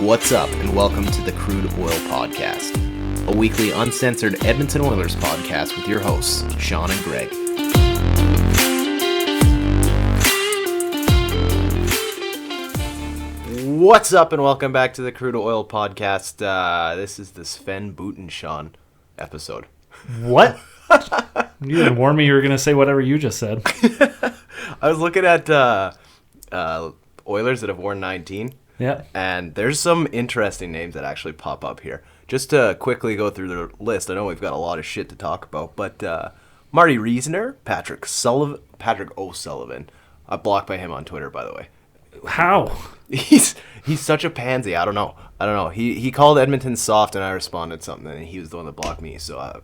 What's up, and welcome to the Crude Oil Podcast, a weekly uncensored Edmonton Oilers podcast with your hosts, Sean and Greg. What's up, and welcome back to the Crude Oil Podcast. This is the Sven Butenshawn episode. What? You didn't warn me you were going to say whatever you just said. I was looking at Oilers that have worn 19. Yeah. And there's some interesting names that actually pop up here. Just to quickly go through the list, I know we've got a lot of shit to talk about, but Marty Reasoner, Patrick O'Sullivan. I blocked by him on Twitter, by the way. How? He's such a pansy. I don't know. He called Edmonton soft, and I responded something, and he was the one that blocked me. So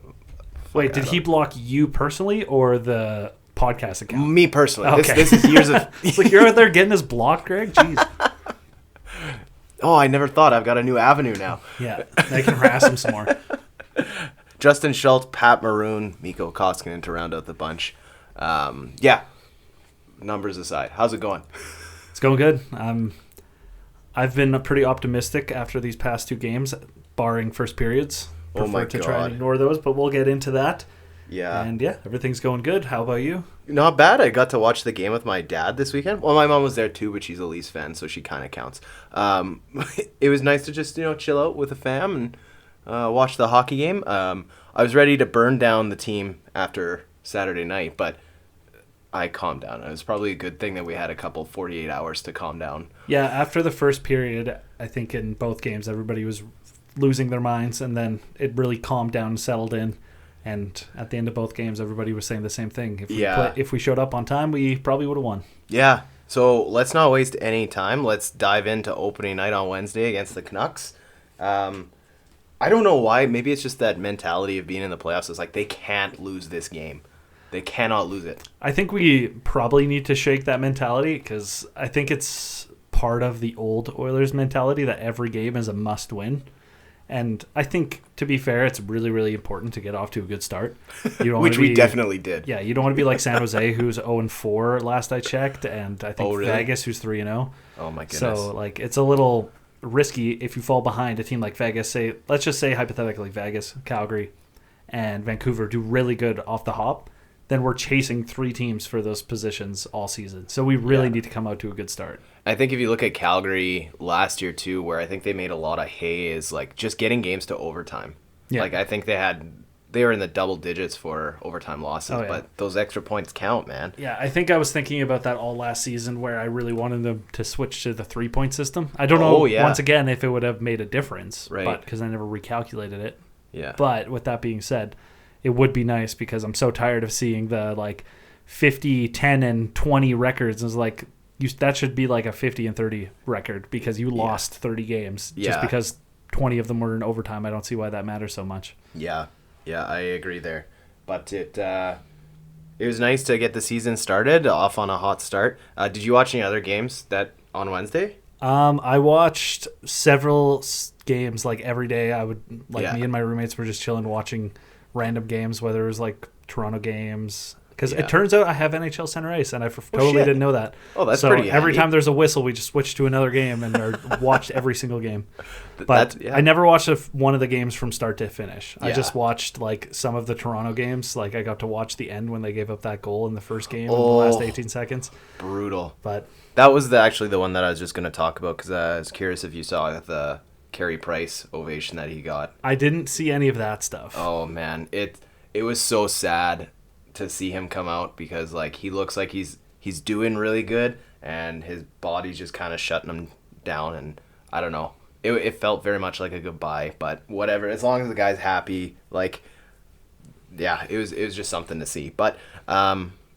wait, did he block you personally or the podcast account? Me personally. Okay. This is years of. It's like you're out there getting us blocked, Greg. Jeez. Oh, I never thought. I've got a new avenue now. Yeah, I can harass him some more. Justin Schultz, Pat Maroon, Mikko Koskinen to round out the bunch. Yeah. Numbers aside, how's it going? It's going good. I've been pretty optimistic after these past two games, barring first periods. Prefer to try and ignore those, but we'll get into that. Yeah. And yeah, everything's going good. How about you? Not bad. I got to watch the game with my dad this weekend. Well, my mom was there too, but she's a Leafs fan, so she kind of counts. It was nice to just, chill out with the fam and watch the hockey game. I was ready to burn down the team after Saturday night, but I calmed down. It was probably a good thing that we had a couple 48 hours to calm down. Yeah, after the first period, I think in both games, everybody was losing their minds, and then it really calmed down and settled in. And at the end of both games, everybody was saying the same thing. If we showed up on time, we probably would have won. Yeah. So let's not waste any time. Let's dive into opening night on Wednesday against the Canucks. I don't know why. Maybe it's just that mentality of being in the playoffs. It's like they can't lose this game. They cannot lose it. I think we probably need to shake that mentality because I think it's part of the old Oilers mentality that every game is a must-win. And I think, to be fair, it's really, really important to get off to a good start. You don't Which we definitely did. Yeah, you don't want to be like San Jose, who's 0-4 last I checked, and I think really? Vegas, who's 3-0. Oh, my goodness. So, it's a little risky if you fall behind a team like Vegas. Let's just say, hypothetically, Vegas, Calgary, and Vancouver do really good off the hop. Then we're chasing three teams for those positions all season. So we really need to come out to a good start. I think if you look at Calgary last year too, where I think they made a lot of hay is just getting games to overtime. Yeah. I think they were in the double digits for overtime losses, but those extra points count, man. Yeah, I think I was thinking about that all last season where I really wanted them to switch to the 3-point system. I don't know, once again, if it would have made a difference, right? Because I never recalculated it. Yeah. But with that being said, it would be nice because I'm so tired of seeing the 50, 10, and 20 records. It's that should be like a 50 and 30 record because you lost 30 games just because 20 of them were in overtime. I don't see why that matters so much. Yeah, I agree there. But it was nice to get the season started off on a hot start. Did you watch any other games that on Wednesday? I watched several games every day. I would me and my roommates were just chilling watching random games, whether it was Toronto games, because it turns out I have NHL Center Ice, and I totally didn't know that. Oh, that's pretty handy. Every time there's a whistle, we just switch to another game and watched every single game. But I never watched one of the games from start to finish. I just watched some of the Toronto games. I got to watch the end when they gave up that goal in the first game in the last 18 seconds. Brutal. But that was actually the one that I was just going to talk about because I was curious if you saw the Carey Price ovation that he got. I didn't see any of that stuff. Oh man, it was so sad to see him come out because he looks like he's doing really good and his body's just kind of shutting him down, and I don't know. It felt very much like a goodbye, but whatever. As long as the guy's happy, it was just something to see. But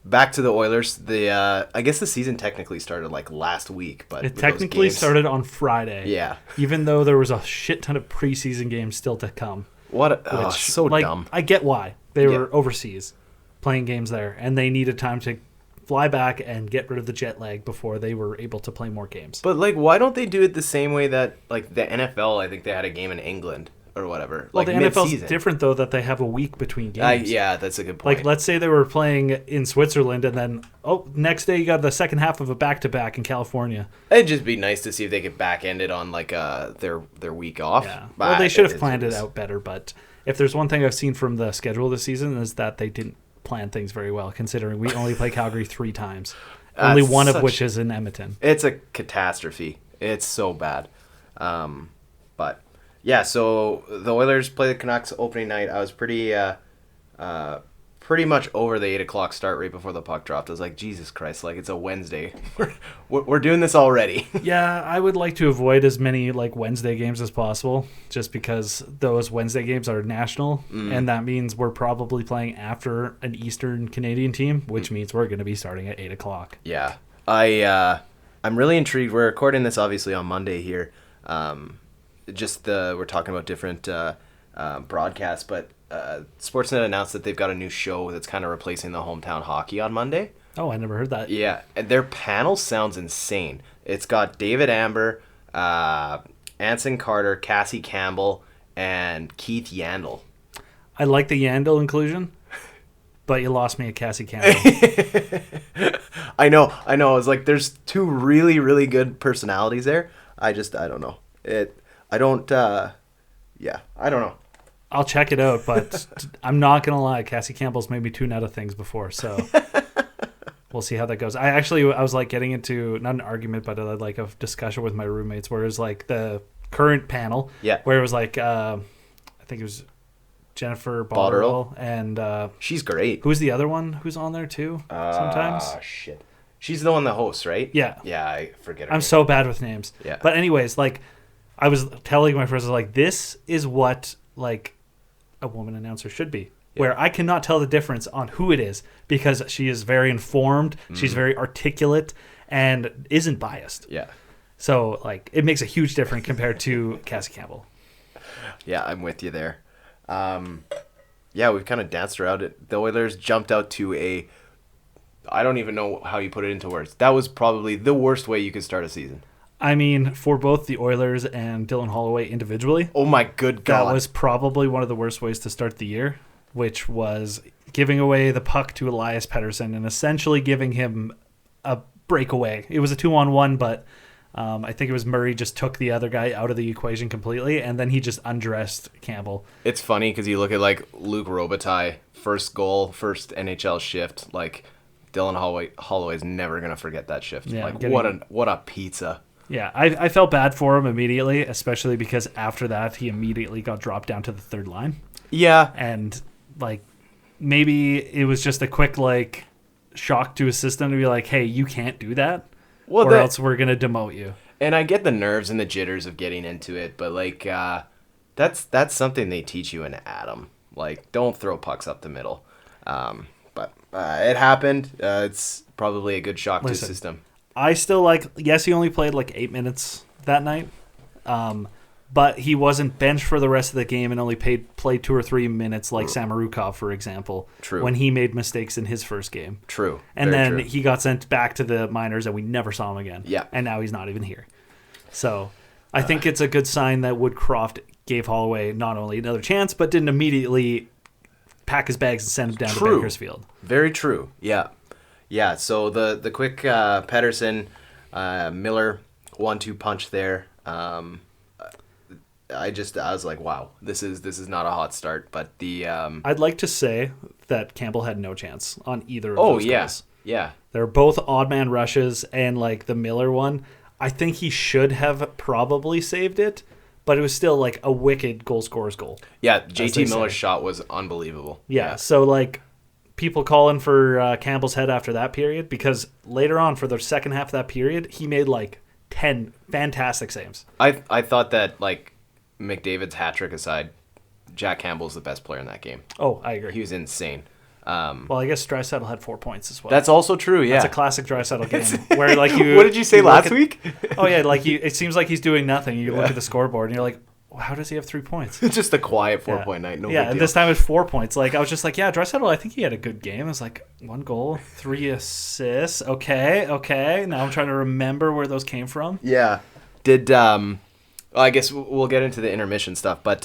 back to the Oilers. I guess the season technically started last week, but it technically started on Friday. Yeah. Even though there was a shit ton of preseason games still to come. So dumb. I get why. They were overseas playing games there, and they needed time to fly back and get rid of the jet lag before they were able to play more games. But why don't they do it the same way that the NFL, I think they had a game in England or whatever. Well, like the mid-season. NFL's different, though, that they have a week between games. Yeah, that's a good point. Like, let's say they were playing in Switzerland, and then, next day you got the second half of a back-to-back in California. It'd just be nice to see if they could back end it on, like, their week off. Yeah. Well, they should have planned it out better, but if there's one thing I've seen from the schedule this season is that they didn't plan things very well, considering we only play Calgary 3 times. Only one of which is in Edmonton. It's a catastrophe. It's so bad. But, yeah, so the Oilers play the Canucks opening night. I was pretty much over the 8 o'clock start right before the puck dropped. I was like, Jesus Christ, like, it's a Wednesday. We're doing this already. Yeah, I would like to avoid as many, like, Wednesday games as possible, just because those Wednesday games are national, and that means we're probably playing after an Eastern Canadian team, which means we're going to be starting at 8 o'clock. Yeah. I'm really intrigued. We're recording this, obviously, on Monday here. We're talking about different broadcasts, but Sportsnet announced that they've got a new show that's kind of replacing the hometown hockey on Monday. Oh, I never heard that. Yeah, and their panel sounds insane. It's got David Amber, Anson Carter, Cassie Campbell, and Keith Yandel. I like the Yandel inclusion, but you lost me at Cassie Campbell. I know. I was like, there's 2 really, really good personalities there. I don't know. I don't know. I'll check it out, but I'm not going to lie. Cassie Campbell's made me tune out of things before, so we'll see how that goes. I was like getting into, not an argument, but like a discussion with my roommates where it was like the current panel, where it was like, I think it was Jennifer Botterill, and she's great. Who's the other one who's on there too sometimes? Shit. She's the one that hosts, right? Yeah. Yeah, I forget her I'm name. so bad with names. Yeah. But anyways, like, I was telling my friends, like, this is what, like, a woman announcer should be, where I cannot tell the difference on who it is because she is very informed, she's very articulate, and isn't biased. Yeah. So, like, it makes a huge difference compared to Cassie Campbell. Yeah, I'm with you there. Yeah, we've kind of danced around it. The Oilers jumped out to I don't even know how you put it into words. That was probably the worst way you could start a season. I mean, for both the Oilers and Dylan Holloway individually. Oh my good God. That was probably one of the worst ways to start the year, which was giving away the puck to Elias Pettersson and essentially giving him a breakaway. It was a 2-on-1, but I think it was Murray just took the other guy out of the equation completely, and then he just undressed Campbell. It's funny because you look at, like, Luke Robitaille, first goal, first NHL shift. Like, Dylan Holloway's never going to forget that shift. Yeah, like, what a pizza. Yeah, I felt bad for him immediately, especially because after that, he immediately got dropped down to the third line. Yeah. And, like, maybe it was just a quick, like, shock to his system to be like, hey, you can't do that, or else we're going to demote you. And I get the nerves and the jitters of getting into it, but, like, that's something they teach you in Adam. Like, don't throw pucks up the middle. But it happened. It's probably a good shock to the system. I still like, yes, he only played like 8 minutes that night, but he wasn't benched for the rest of the game and only played 2 or 3 minutes like Samorukov, for example. True. When he made mistakes in his first game. True. And then he got sent back to the minors and we never saw him again. Yeah. And now he's not even here. So I think it's a good sign that Woodcroft gave Holloway not only another chance, but didn't immediately pack his bags and send him down to Bakersfield. Very true. Yeah. Yeah, so the quick Pettersson, Miller 1-2 punch there. I was like, wow, this is not a hot start. But the I'd like to say that Campbell had no chance on either of those goals. Yeah. They're both odd man rushes, and like the Miller one, I think he should have probably saved it, but it was still like a wicked goal scorer's goal. Yeah, JT Miller's shot was unbelievable. Yeah, so like people calling for Campbell's head after that period, because later on for the second half of that period, he made like 10 fantastic saves. I thought that, like, McDavid's hat trick aside, Jack Campbell's the best player in that game. Oh, I agree. He was insane. Well, I guess Draisaitl had 4 points as well. That's also true, yeah. That's a classic Draisaitl game where, like, you. What did you say last week? Oh yeah, like it seems like he's doing nothing. You look at the scoreboard and you're like, well, how does he have 3 points? Just a quiet 4-point night. No big deal. And this time it's 4 points. Like, I was just like, yeah, Draisaitl, I think he had a good game. It was like 1 goal, 3 assists. Okay. Now I'm trying to remember where those came from. Yeah. Did well, I guess we'll get into the intermission stuff, but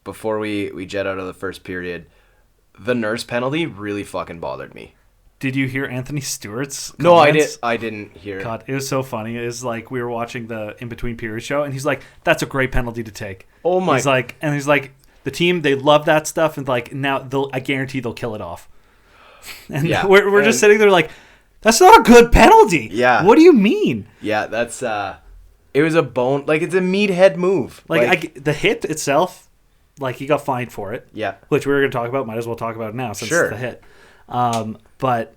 before we jet out of the first period, the Nurse penalty really fucking bothered me. Did you hear Anthony Stewart's comments? No, I didn't hear it. God, it was so funny. It was like we were watching the In Between Periods show, and he's like, "That's a great penalty to take." Oh my! He's like, the team, they love that stuff, and like now I guarantee they'll kill it off. And we're just sitting there like, that's not a good penalty. Yeah. What do you mean? Yeah, that's it was a bone, like it's a meathead move. The hit itself, like he got fined for it. Yeah. Which we were going to talk about. Might as well talk about it now since Sure. it's the hit. But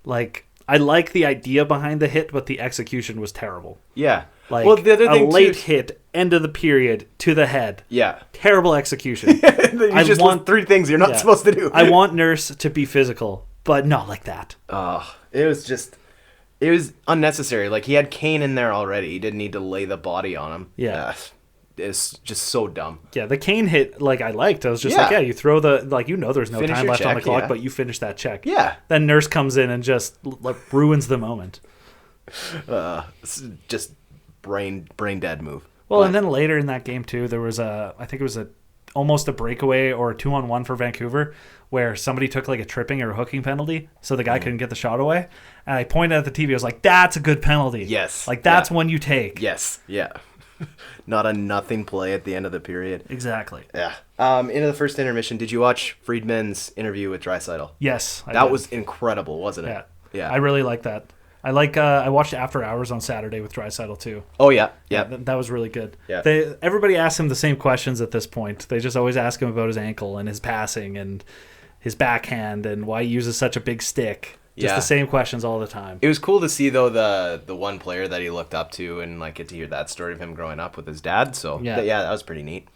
like I like the idea behind the hit, but the execution was terrible. Yeah. Like well, the other thing a late hit, end of the period, to the head. Yeah. Terrible execution. You just want 3 things you're not supposed to do. I want Nurse to be physical, but not like that. It was unnecessary. Like he had Kane in there already. He didn't need to lay the body on him. Yeah. It's just so dumb. Yeah, the Kane hit, like I liked. I was just like, you throw there's no Finish time your left on the check, clock, but you finish that check. Yeah. Then Nurse comes in and just like ruins the moment. It's just brain dead move. Well, and then later in that game too, there was I think it was almost a breakaway or a 2-on-1 for Vancouver where somebody took like a tripping or a hooking penalty, so the guy couldn't get the shot away. And I pointed at the TV. I was like, "That's a good penalty." Yes. Like that's one you take. Yes. Yeah. Not a nothing play at the end of the period. Exactly. Yeah. Into the first intermission, did you watch Friedman's interview with Draisaitl? Yes. That was incredible, wasn't it? Yeah. Yeah. I really like that. I watched After Hours on Saturday with Draisaitl too. Oh yeah. Yeah. That was really good. Yeah. Everybody asks him the same questions at this point. They just always ask him about his ankle and his passing and his backhand and why he uses such a big stick. Just the same questions all the time. It was cool to see though the one player that he looked up to and like get to hear that story of him growing up with his dad. So that was pretty neat.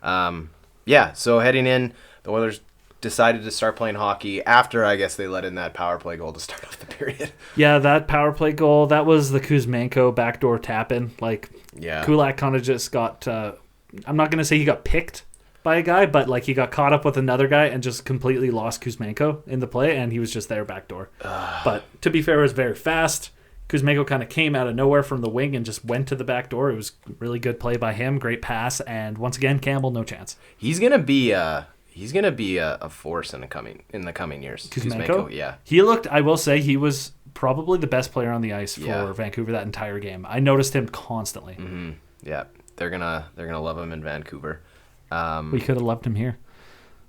So heading in, the Oilers decided to start playing hockey after I guess they let in that power play goal to start off the period. Yeah, that power play goal, that was the Kuzmenko backdoor tap in. Kulak kind of just got I'm not gonna say he got picked by a guy, but like he got caught up with another guy and just completely lost Kuzmenko in the play, and he was just there backdoor. But to be fair, it was very fast. Kuzmenko kind of came out of nowhere from the wing and just went to the back door. It was really good play by him, great pass, and once again, Campbell, no chance. He's gonna be a force in the coming years. Kuzmenko? Yeah. I will say, he was probably the best player on the ice for Vancouver that entire game. I noticed him constantly. Mm-hmm. Yeah, they're gonna love him in Vancouver. We could have left him here.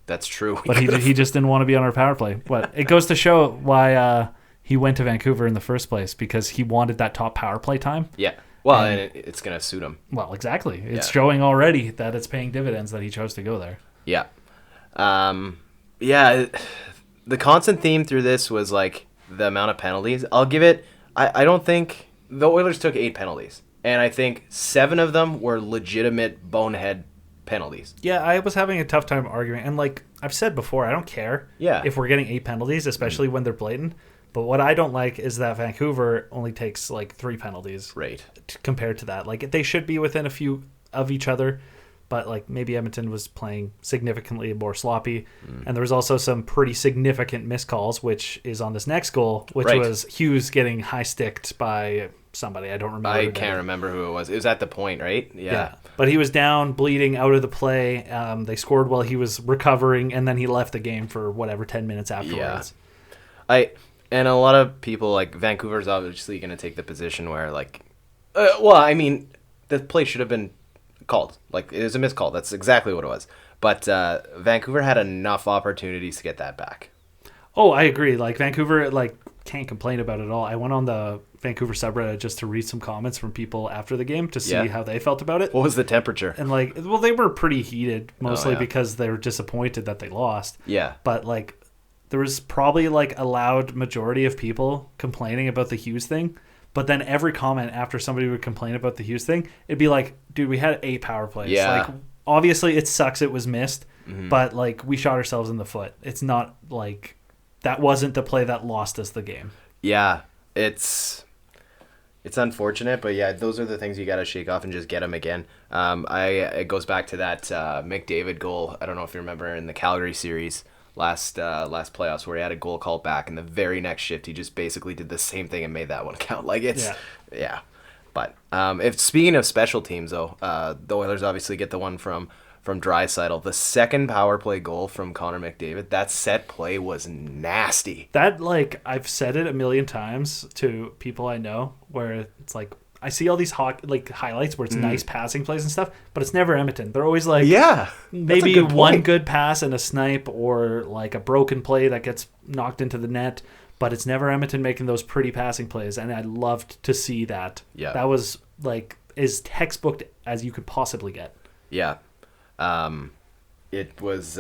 That's true. But he just didn't want to be on our power play. But it goes to show why he went to Vancouver in the first place, because he wanted that top power play time. Yeah. Well, and it's going to suit him. Well, exactly. It's showing already that it's paying dividends that he chose to go there. Yeah. The constant theme through this was like the amount of penalties. I'll give it, I don't think the Oilers took 8 penalties, and I think 7 of them were legitimate bonehead penalties. Yeah, I was having a tough time arguing, and like I've said before, I don't care if we're getting 8 penalties, especially when they're blatant. But what I don't like is that Vancouver only takes like 3 penalties, right? Compared to that, like they should be within a few of each other, but like maybe Edmonton was playing significantly more sloppy, and there was also some pretty significant missed calls, which is on this next goal, which was Hughes getting high sticked by somebody. I don't remember. I can't remember who it was. It was at the point, right? Yeah. But he was down, bleeding, out of the play. They scored while he was recovering, and then he left the game for 10 minutes afterwards. Yeah. And a lot of people, like, Vancouver's obviously going to take the position where, like, the play should have been called. Like, it was a missed call. That's exactly what it was. But Vancouver had enough opportunities to get that back. Oh, I agree. Like, Vancouver, can't complain about it at all. I went on the Vancouver subreddit just to read some comments from people after the game to see how they felt about it. What was the temperature? And, they were pretty heated, mostly because they were disappointed that they lost. Yeah. But, there was probably a loud majority of people complaining about the Hughes thing, but then every comment after somebody would complain about the Hughes thing, it'd be like, dude, we had 8 power plays. Yeah. Obviously it sucks it was missed, but we shot ourselves in the foot. It's not that wasn't the play that lost us the game. Yeah, it's unfortunate, but yeah, those are the things you got to shake off and just get them again. It goes back to that Mcdavid goal. I don't know if you remember in the Calgary series. Last playoffs, where he had a goal called back, and the very next shift he just basically did the same thing and made that one count. But if speaking of special teams though, the Oilers obviously get the one from from Draisaitl. The second power play goal from Connor McDavid, that set play was nasty. That, like, I've said it a million times to people I know, where it's like, I see all these highlights where it's nice passing plays and stuff, but it's never Edmonton. They're always like, maybe one good pass and a snipe, or like a broken play that gets knocked into the net, but it's never Edmonton making those pretty passing plays, and I loved to see that. Yeah. That was like as textbook as you could possibly get. Yeah. It was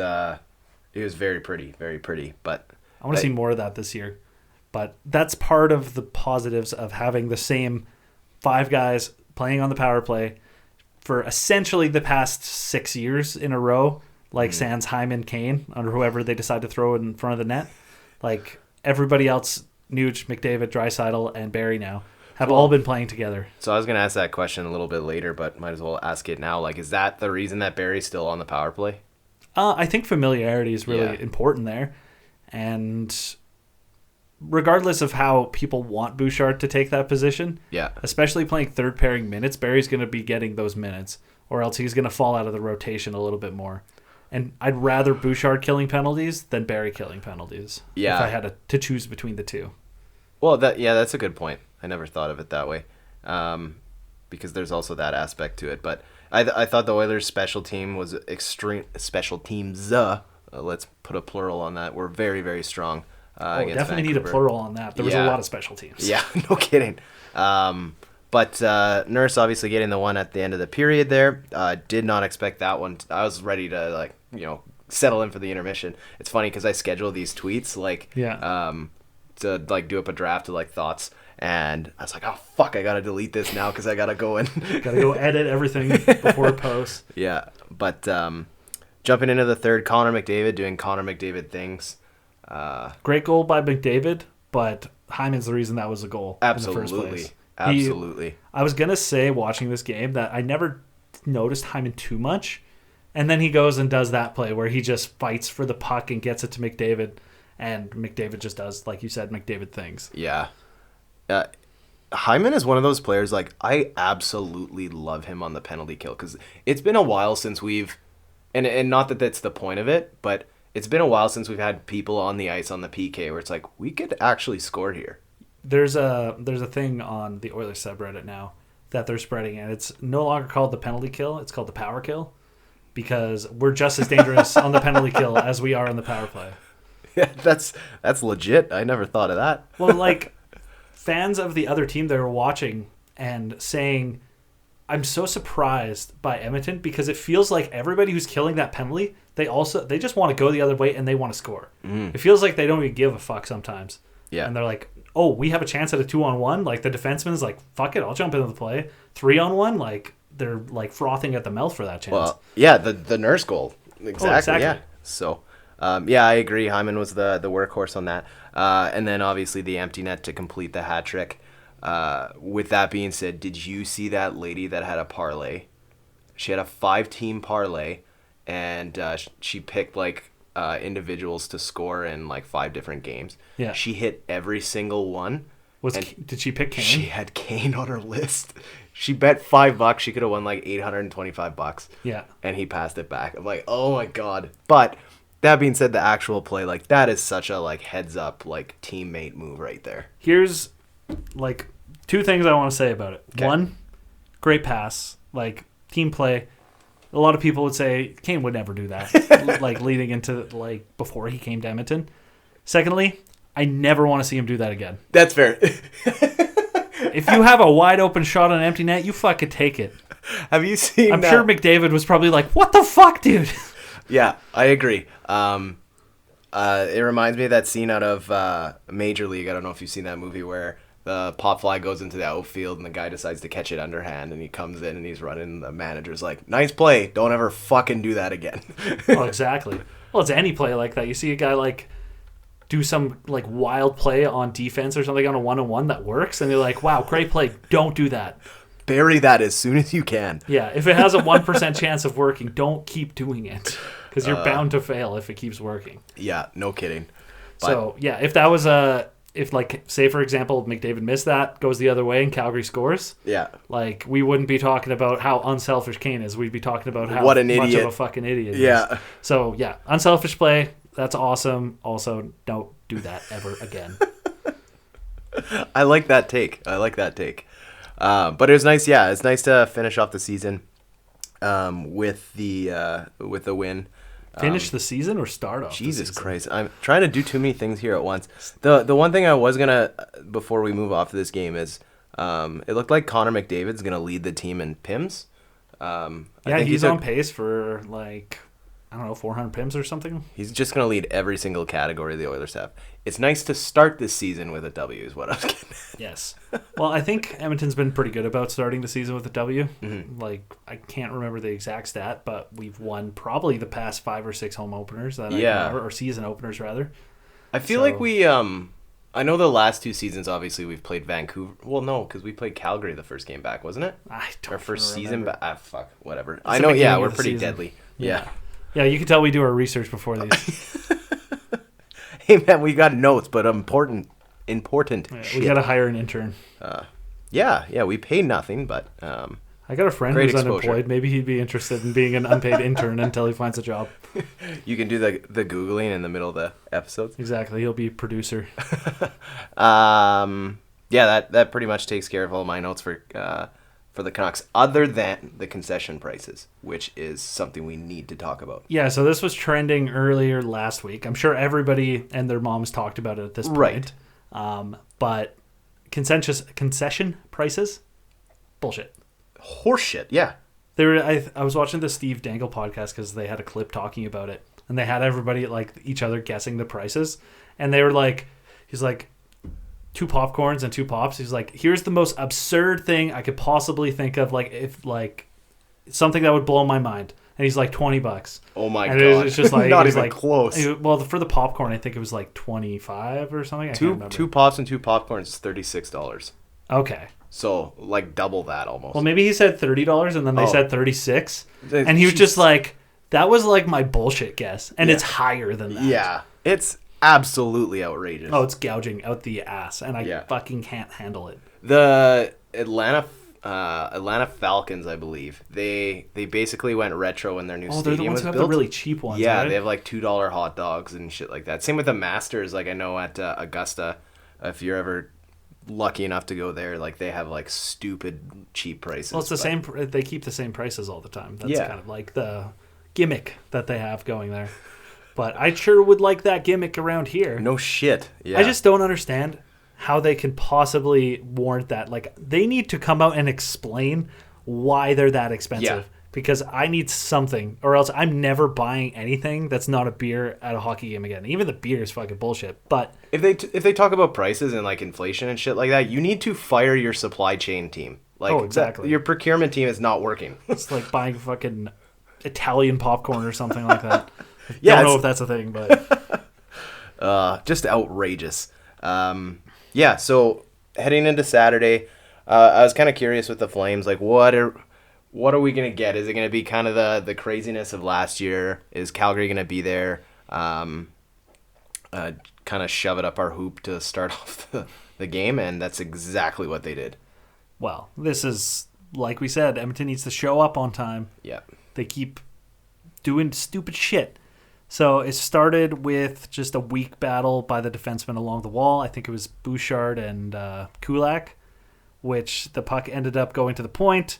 very pretty, very pretty, but I want to see more of that this year. But that's part of the positives of having the same 5 guys playing on the power play for essentially the past 6 years in a row, like sans Hyman, Kane, or whoever they decide to throw in front of the net. Like everybody else, Nuge, McDavid, Draisaitl, and Barrie now have all been playing together. So I was going to ask that question a little bit later, but might as well ask it now. Like, is that the reason that Barrie's still on the power play? I think familiarity is really important there. And regardless of how people want Bouchard to take that position, especially playing third pairing minutes, Barrie's going to be getting those minutes, or else he's going to fall out of the rotation a little bit more. And I'd rather Bouchard killing penalties than Barrie killing penalties. Yeah. If I had to choose between the two. Well, that's a good point. I never thought of it that way, because there's also that aspect to it. But I thought the Oilers' special team was extreme. Special teams, let's put a plural on that, were very, very strong. Definitely Vancouver. need a plural on that. There was a lot of special teams. Yeah, no kidding. But Nurse obviously getting the one at the end of the period there. Did not expect that one. I was ready to settle in for the intermission. It's funny because I schedule these tweets to do up a draft of thoughts, and I was like, oh fuck, I gotta delete this now because I gotta go and gotta go edit everything before it posts. Yeah, but jumping into the third, Connor McDavid doing Connor McDavid things. Great goal by McDavid, but Hyman's the reason that was a goal in the first place. Absolutely. I was gonna say, watching this game, that I never noticed Hyman too much, and then he goes and does that play where he just fights for the puck and gets it to McDavid, and McDavid just does, like you said, McDavid things. Yeah. Hyman is one of those players, I absolutely love him on the penalty kill, because it's been a while since we've, and not that that's the point of it, but it's been a while since we've had people on the ice on the PK where it's like, we could actually score here. There's a thing on the Oilers subreddit now that they're spreading, and it's no longer called the penalty kill, it's called the power kill, because we're just as dangerous on the penalty kill as we are on the power play. Yeah, that's legit. I never thought of that. Well, fans of the other team that were watching and saying, I'm so surprised by Edmonton, because it feels like everybody who's killing that penalty, they just want to go the other way and they want to score. It feels like they don't even give a fuck sometimes. Yeah. And they're like, oh, we have a chance at a 2-on-1. Like, the defenseman's like, fuck it, I'll jump into the play. 3-on-1, they're frothing at the mouth for that chance. Well, yeah, the Nurse goal. Exactly. Yeah. So, I agree. Hyman was the workhorse on that. And then obviously the empty net to complete the hat trick. With that being said, did you see that lady that had a parlay? She had a 5-team parlay, and she picked individuals to score in 5 different games. Yeah. She hit every single one. Did she pick Kane? She had Kane on her list. She bet $5. She could have won $825. Yeah. And he passed it back. I'm like, oh my god. But that being said, the actual play, that is such a heads up teammate move right there. Here's 2 things I want to say about it. Okay. One, great pass, team play. A lot of people would say Kane would never do that, leading into before he came to Edmonton. Secondly, I never want to see him do that again. That's fair. If you have a wide open shot on an empty net, you fucking take it. Have you seen? I'm sure McDavid was probably like, "What the fuck, dude?" Yeah, I agree. It reminds me of that scene out of Major League. I don't know if you've seen that movie where the pop fly goes into the outfield and the guy decides to catch it underhand, and he comes in and he's running, and the manager's like, nice play, don't ever fucking do that again. Oh, exactly. Well, it's any play like that. You see a guy do some wild play on defense or something on a 1-on-1 that works, and they're like, wow, great play, don't do that. Bury that as soon as you can. Yeah, if it has a 1% chance of working, don't keep doing it, because you're bound to fail if it keeps working. Yeah, no kidding. So, yeah, if that was a if like, say for example, McDavid missed that, goes the other way and Calgary scores, Yeah. like we wouldn't be talking about how unselfish Kane is. We'd be talking about how What an much idiot. of a fucking idiot he Yeah. is. So yeah, unselfish play. That's awesome. Also, don't do that ever again. I like that take. But it was nice. Yeah, it's nice to finish off the season with the win. Finish the season or start off? Jesus the season? Christ! I'm trying to do too many things here at once. The one thing I was gonna before we move off of this game is it looked like Connor McDavid's gonna lead the team in PIMS. I think he's on pace for like, I don't know, 400 PIMS or something. He's just going to lead every single category the Oilers have. It's nice to start this season with a W is what I was getting at. Yes. Well, I think Edmonton's been pretty good about starting the season with a W. Mm-hmm. Like, I can't remember the exact stat, but we've won probably the past 5 or 6 home openers that I can remember, or season openers, rather. I feel like we, I know the last 2 seasons, obviously, we've played Vancouver. Well, no, because we played Calgary the first game back, wasn't it? I don't Our first season back. Fuck, whatever. It's I the know, beginning we're of the pretty season. deadly. Yeah. Yeah, you can tell we do our research before these. Hey, man, we got notes, but important shit. We got to hire an intern. Yeah, we pay nothing, but I got a friend great who's exposure. unemployed. Maybe he'd be interested in being an unpaid intern until he finds a job. you can do the Googling in the middle of the episodes. Exactly. He'll be a producer. Yeah, that pretty much takes care of all my notes for the Canucks, other than the concession prices, which is something we need to talk about. Yeah, so this was trending earlier last week. I'm sure everybody and their moms talked about it at this point. Right. But concession prices, bullshit. Horseshit, yeah. I was watching the Steve Dangle podcast because they had a clip talking about it, and they had everybody like each other guessing the prices, and they were like, he's like, 2 popcorns and 2 pops. He's like, here's the most absurd thing I could possibly think of, like if like something that would blow my mind. And he's like $20. Oh my and god! It's just like not it was even like, close. Well, for the popcorn, I think it was like 25 or something. I can't remember. 2 pops and 2 popcorns is $36. Okay. So like double that almost. Well, maybe he said $30, and then they said 36, and he was Jeez. just like, that was like my bullshit guess, and it's higher than that. Yeah, it's absolutely outrageous. Oh, it's gouging out the ass, and I fucking can't handle it. The Atlanta Falcons, I believe, they basically went retro when their new they're stadium the ones was who have built. the really cheap ones. Yeah, right? they have like $2 hot dogs and shit like that. Same with the Masters. Like I know at Augusta, if you're ever lucky enough to go there, like they have like stupid cheap prices. Well, it's the same. They keep the same prices all the time. That's Yeah. kind of like the gimmick that they have going there. But I sure would like that gimmick around here. No shit. Yeah. I just don't understand how they can possibly warrant that. Like, they need to come out and explain why they're that expensive. Yeah. Because I need something, or else I'm never buying anything that's not a beer at a hockey game again. Even the beer is fucking bullshit. But if they talk about prices and like inflation and shit like that, you need to fire your supply chain team. Like, exactly. your procurement team is not working. it's like buying fucking Italian popcorn or something like that. Yeah, Don't know if that's a thing, but just outrageous. Yeah, so heading into Saturday, I was kind of curious with the Flames, like what are we gonna get? Is it gonna be kind of the craziness of last year? Is Calgary gonna be there? Kind of shove it up our hoop to start off the game, and that's exactly what they did. well, this is, like we said, Edmonton needs to show up on time. Yeah. They keep doing stupid shit. So it started with just a weak battle by the defensemen along the wall. I think it was Bouchard and Kulak, which the puck ended up going to the point.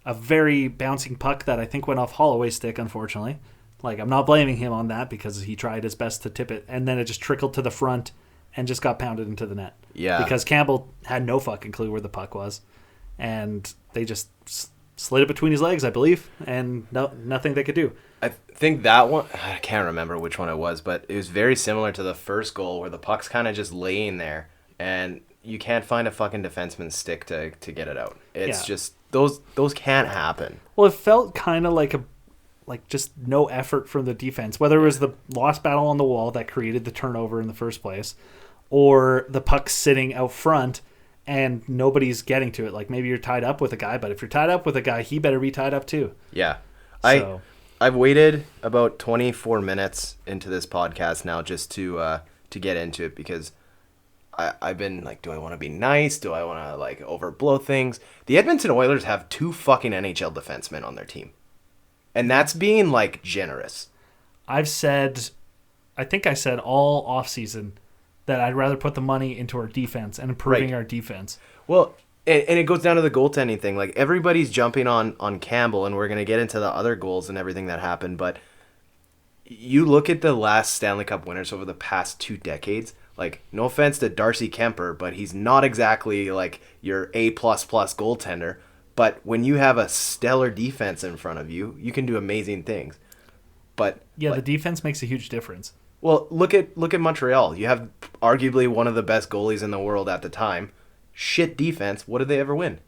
A very bouncing puck that I think went off Holloway's stick, unfortunately. Like, I'm not blaming him on that because he tried his best to tip it, and then it just trickled to the front and just got pounded into the net. Yeah. Because Campbell had no fucking clue where the puck was, and they just slid it between his legs, I believe, and nothing they could do. I think that one, I can't remember which one it was, but it was very similar to the first goal where the puck's kind of just laying there and you can't find a fucking defenseman's stick to get it out. It's just, those can't happen. Well, it felt kind of like just no effort from the defense, whether it was the lost battle on the wall that created the turnover in the first place, or the puck sitting out front and nobody's getting to it. Like, maybe you're tied up with a guy, but if you're tied up with a guy, he better be tied up too. Yeah. So, I've waited about 24 minutes into this podcast now just to get into it because I've been like, do I want to be nice? Do I want to like overblow things? The Edmonton Oilers have 2 fucking NHL defensemen on their team. And that's being like generous. I think I said all offseason that I'd rather put the money into our defense and improving our defense. Well, and it goes down to the goaltending thing. Like, everybody's jumping on Campbell, and we're going to get into the other goals and everything that happened. But you look at the last Stanley Cup winners over the past 2 decades. Like, no offense to Darcy Kemper, but he's not exactly like your A++ goaltender. But when you have a stellar defense in front of you, you can do amazing things. But yeah, like, the defense makes a huge difference. Well, look at Montreal. You have arguably one of the best goalies in the world at the time. Shit defense. What did they ever win?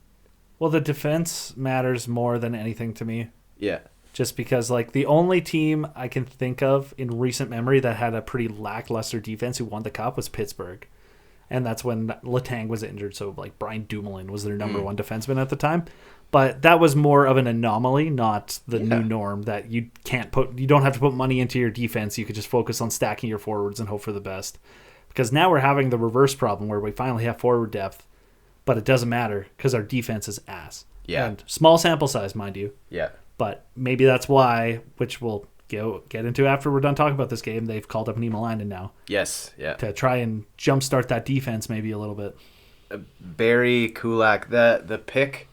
Well, the defense matters more than anything to me. Yeah. Just because, like, the only team I can think of in recent memory that had a pretty lackluster defense who won the cup was Pittsburgh. And that's when Letang was injured. So, like, Brian Dumoulin was their number one defenseman at the time. But that was more of an anomaly, not the new norm that you don't have to put money into your defense. You could just focus on stacking your forwards and hope for the best. Because now we're having the reverse problem where we finally have forward depth, but it doesn't matter because our defense is ass. Yeah. And small sample size, mind you. Yeah. But maybe that's why, which we'll get into after we're done talking about this game, they've called up Nima Linden now. Yes, yeah. To try and jumpstart that defense maybe a little bit. Barry Kulak, the pick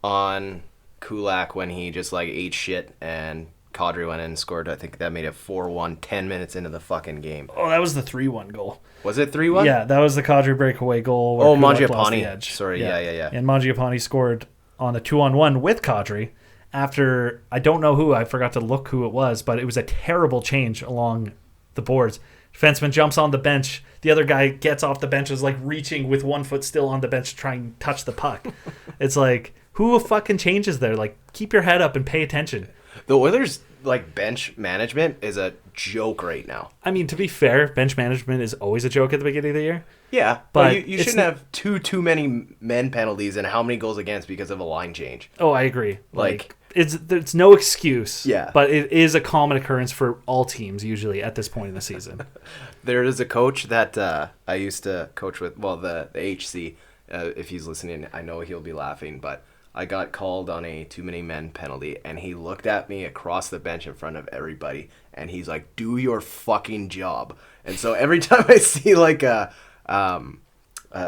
on Kulak when he just like ate shit and Cadre went in and scored, I think that made it 4-1 10 minutes into the fucking game. Oh, that was the 3-1 goal. Was it 3-1? Yeah, that was the Cadre breakaway goal. Where Kulak lost the edge. Sorry, yeah. And Mangiapane scored on a 2-on-1 with Cadre after, I don't know who, I forgot to look who it was, but it was a terrible change along the boards. Defenseman jumps on the bench. The other guy gets off the bench, is like reaching with 1 foot still on the bench trying to touch the puck. It's like, who fucking changes there? Like, keep your head up and pay attention. The Oilers, like, bench management is a joke right now. I mean, to be fair, bench management is always a joke at the beginning of the year. Yeah, but you shouldn't have too many men penalties and how many goals against because of a line change. Oh, I agree. Like it's no excuse. Yeah. But it is a common occurrence for all teams usually at this point in the season. There is a coach that I used to coach with, well, the HC. If he's listening, I know he'll be laughing, but I got called on a too many men penalty, and he looked at me across the bench in front of everybody, and he's like, "Do your fucking job." And so every time I see like a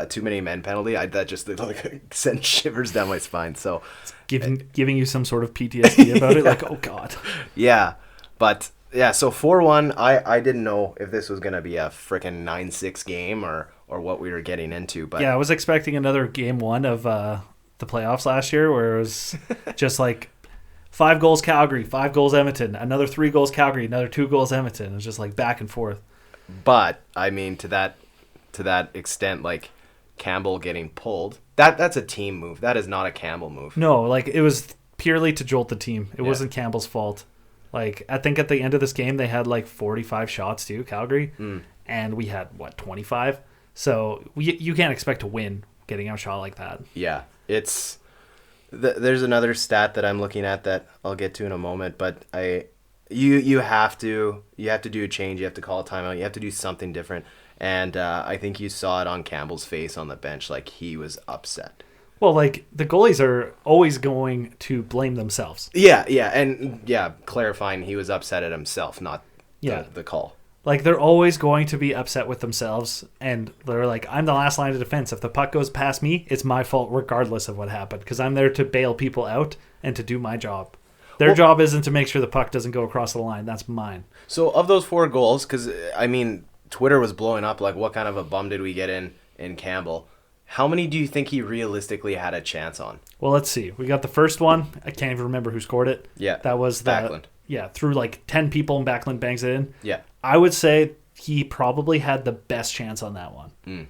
too many men penalty, that just like sends shivers down my spine. So giving you some sort of PTSD about it, like, oh god. Yeah, but yeah, so 4-1. I didn't know if this was gonna be a freaking 9-6 game or what we were getting into, but yeah, I was expecting another game 1 of the playoffs last year where it was just like 5 goals Calgary, 5 goals Edmonton, another 3 goals Calgary, another 2 goals Edmonton. It was just like back and forth. But I mean, to that extent, like Campbell getting pulled, that's a team move. That is not a Campbell move. No, like it was purely to jolt the team. It wasn't Campbell's fault. Like, I think at the end of this game they had like 45 shots too, Calgary, and we had 25. So you can't expect to win getting outshot like that. Yeah, it's there's another stat that I'm looking at that I'll get to in a moment, but you have to do a change. You have to call a timeout. You have to do something different. And I think you saw it on Campbell's face on the bench, like he was upset. Well, like, the goalies are always going to blame themselves. Yeah, and clarifying, he was upset at himself, not the call. Like, they're always going to be upset with themselves, and they're like, I'm the last line of defense. If the puck goes past me, it's my fault regardless of what happened, because I'm there to bail people out and to do my job. Their job isn't to make sure the puck doesn't go across the line. That's mine. So of those 4 goals, because, I mean, Twitter was blowing up, like, what kind of a bum did we get in Campbell? How many do you think he realistically had a chance on? Well, let's see. We got the first one. I can't even remember who scored it. Yeah. That was Backlund. Yeah, through like 10 people and Backlund bangs it in. Yeah. I would say he probably had the best chance on that one.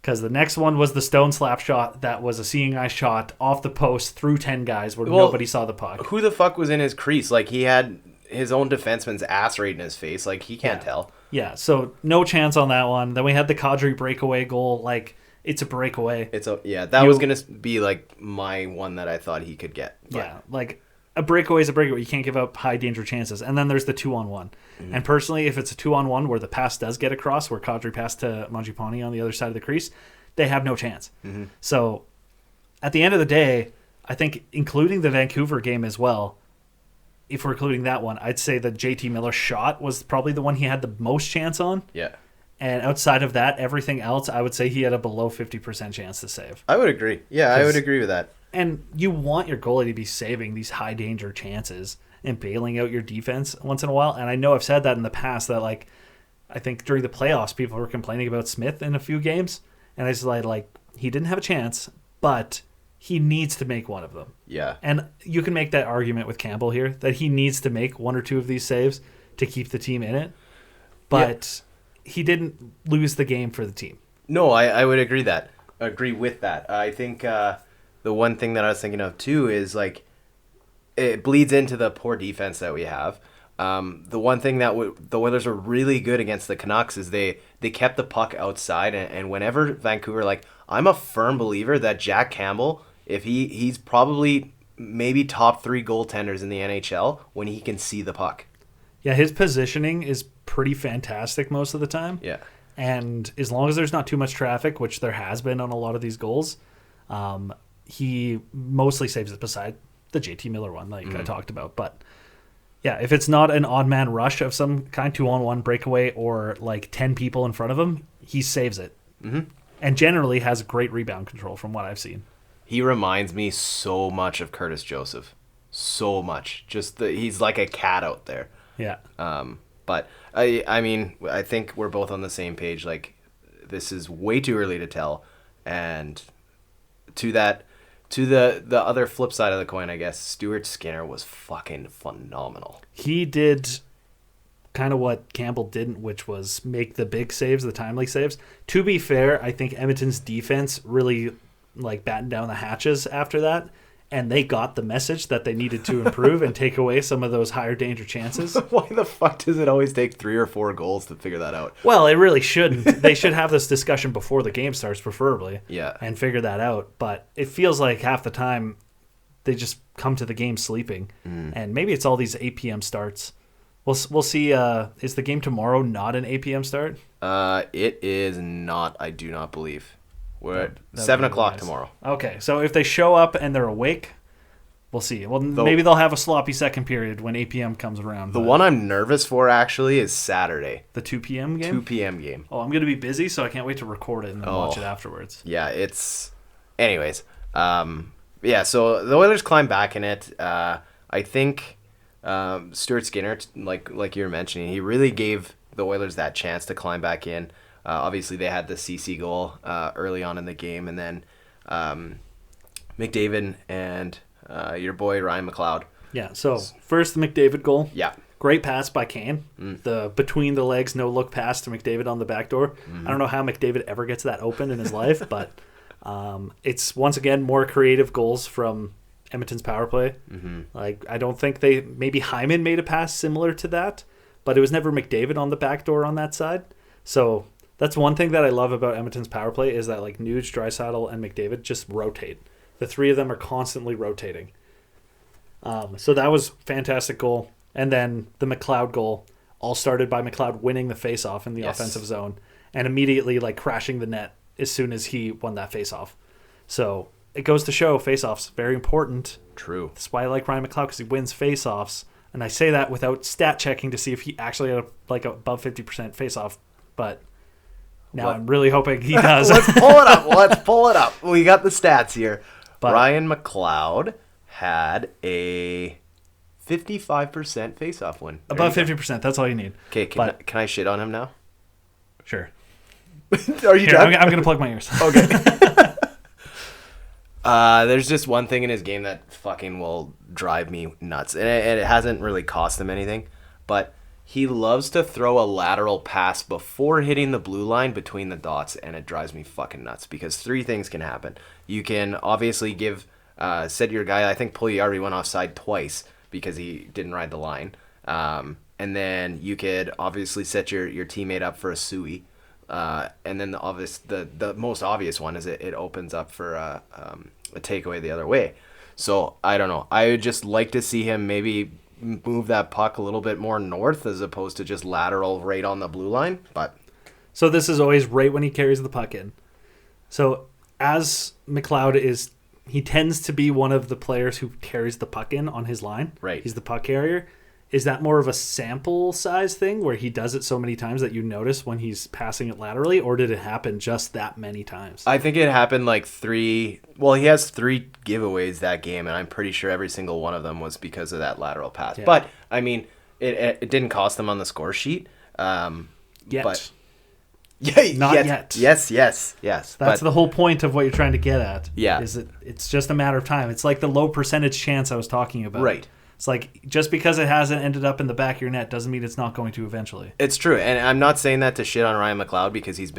Because the next one was the stone slap shot that was a seeing eye shot off the post through 10 guys where nobody saw the puck. Who the fuck was in his crease? Like, he had his own defenseman's ass right in his face. Like, he can't tell. Yeah, so no chance on that one. Then we had the Cadre breakaway goal. Like, it's a breakaway. That was going to be, like, my one that I thought he could get. But. Yeah, like, a breakaway is a breakaway. You can't give up high danger chances. And then there's the 2-on-1. Mm-hmm. And personally, if it's a 2-on-1 where the pass does get across, where Cadre passed to Mangiapane on the other side of the crease, they have no chance. Mm-hmm. So at the end of the day, I think including the Vancouver game as well, if we're including that one, I'd say the JT Miller shot was probably the one he had the most chance on. Yeah. And outside of that, everything else, I would say he had a below 50% chance to save. I would agree. Yeah, I would agree with that. And you want your goalie to be saving these high danger chances and bailing out your defense once in a while. And I know I've said that in the past that, like, I think during the playoffs, people were complaining about Smith in a few games. And I was like, he didn't have a chance, but he needs to make one of them. Yeah. And you can make that argument with Campbell here that he needs to make one or two of these saves to keep the team in it. But he didn't lose the game for the team. No, I would agree with that. I think the one thing that I was thinking of too is, like, it bleeds into the poor defense that we have. The one thing that the Oilers were really good against the Canucks is they kept the puck outside, and whenever Vancouver, like, I'm a firm believer that Jack Campbell, if he's probably maybe top 3 goaltenders in the NHL when he can see the puck. Yeah, his positioning is pretty fantastic most of the time. Yeah. And as long as there's not too much traffic, which there has been on a lot of these goals, he mostly saves it beside the JT Miller one, like I talked about. But yeah, if it's not an odd man rush of some kind, 2-on-1 breakaway or like 10 people in front of him, he saves it. Mm-hmm. And generally has great rebound control from what I've seen. He reminds me so much of Curtis Joseph. So much. He's like a cat out there. Yeah. But I mean, I think we're both on the same page. Like, this is way too early to tell. And to the other flip side of the coin, I guess, Stuart Skinner was fucking phenomenal. He did kind of what Campbell didn't, which was make the big saves, the timely saves. To be fair, I think Edmonton's defense really like battened down the hatches after that, and they got the message that they needed to improve and take away some of those higher danger chances. Why the fuck does it always take 3 or 4 goals to figure that out? Well, it really shouldn't. They should have this discussion before the game starts, preferably. Yeah. And figure that out. But it feels like half the time they just come to the game sleeping. And maybe it's all these 8 p.m. starts. We'll see. Is the game tomorrow not an 8 p.m. start? It is not. I do not believe. We're at 7 o'clock tomorrow. Okay, so if they show up and they're awake, we'll see. Well, maybe they'll have a sloppy second period when 8 p.m. comes around. The one I'm nervous for, actually, is Saturday. The 2 p.m. game? 2 p.m. game. Oh, I'm going to be busy, so I can't wait to record it and then watch it afterwards. Yeah, it's... Anyways. Yeah, so the Oilers climb back in it. I think Stuart Skinner, like you were mentioning, he really gave the Oilers that chance to climb back in. Obviously, they had the CC goal early on in the game, and then McDavid and your boy Ryan McLeod. Yeah, so first the McDavid goal. Yeah. Great pass by Kane. The between the legs, no-look pass to McDavid on the back door. I don't know how McDavid ever gets that open in his life, but it's, once again, more creative goals from Edmonton's power play. Like, I don't think maybe Hyman made a pass similar to that, but it was never McDavid on the back door on that side. So that's one thing that I love about Edmonton's power play is that, like, Nuge, Draisaitl, and McDavid just rotate. The three of them are constantly rotating. So that was fantastic goal. And then the McLeod goal, all started by McLeod winning the faceoff in the offensive zone and immediately, like, crashing the net as soon as he won that faceoff. So it goes to show faceoffs very important. True. That's why I like Ryan McLeod, because he wins faceoffs. And I say that without stat checking to see if he actually had above 50% faceoff, but now I'm really hoping he does. Let's pull it up. We got the stats here. But Ryan McLeod had a 55% face-off win. Above 50%. That's all you need. Okay, can I shit on him now? Sure. Are you done? I'm going to plug my ears. Okay. There's just one thing in his game that fucking will drive me nuts. And it hasn't really cost him anything. But he loves to throw a lateral pass before hitting the blue line between the dots, and it drives me fucking nuts because 3 things can happen. You can obviously said your guy, I think Pugliarvi went offside twice because he didn't ride the line. And then you could obviously set your teammate up for a suey. And then the most obvious one is it opens up for a takeaway the other way. So I don't know. I would just like to see him maybe move that puck a little bit more north as opposed to just lateral right on the blue line. But So this is always right when he carries the puck in. So as McLeod he tends to be one of the players who carries the puck in on his line. Right. He's the puck carrier. Is that more of a sample size thing where he does it so many times that you notice when he's passing it laterally, or did it happen just that many times? I think it happened like 3. Well, he has 3 giveaways that game, and I'm pretty sure every single one of them was because of that lateral pass. Yeah. But I mean, it didn't cost them on the score sheet. Yet. But yeah, Not yet. Yes. That's the whole point of what you're trying to get at. Yeah. It's just a matter of time. It's like the low percentage chance I was talking about. Right. It's like just because it hasn't ended up in the back of your net doesn't mean it's not going to eventually. It's true, and I'm not saying that to shit on Ryan McLeod because he's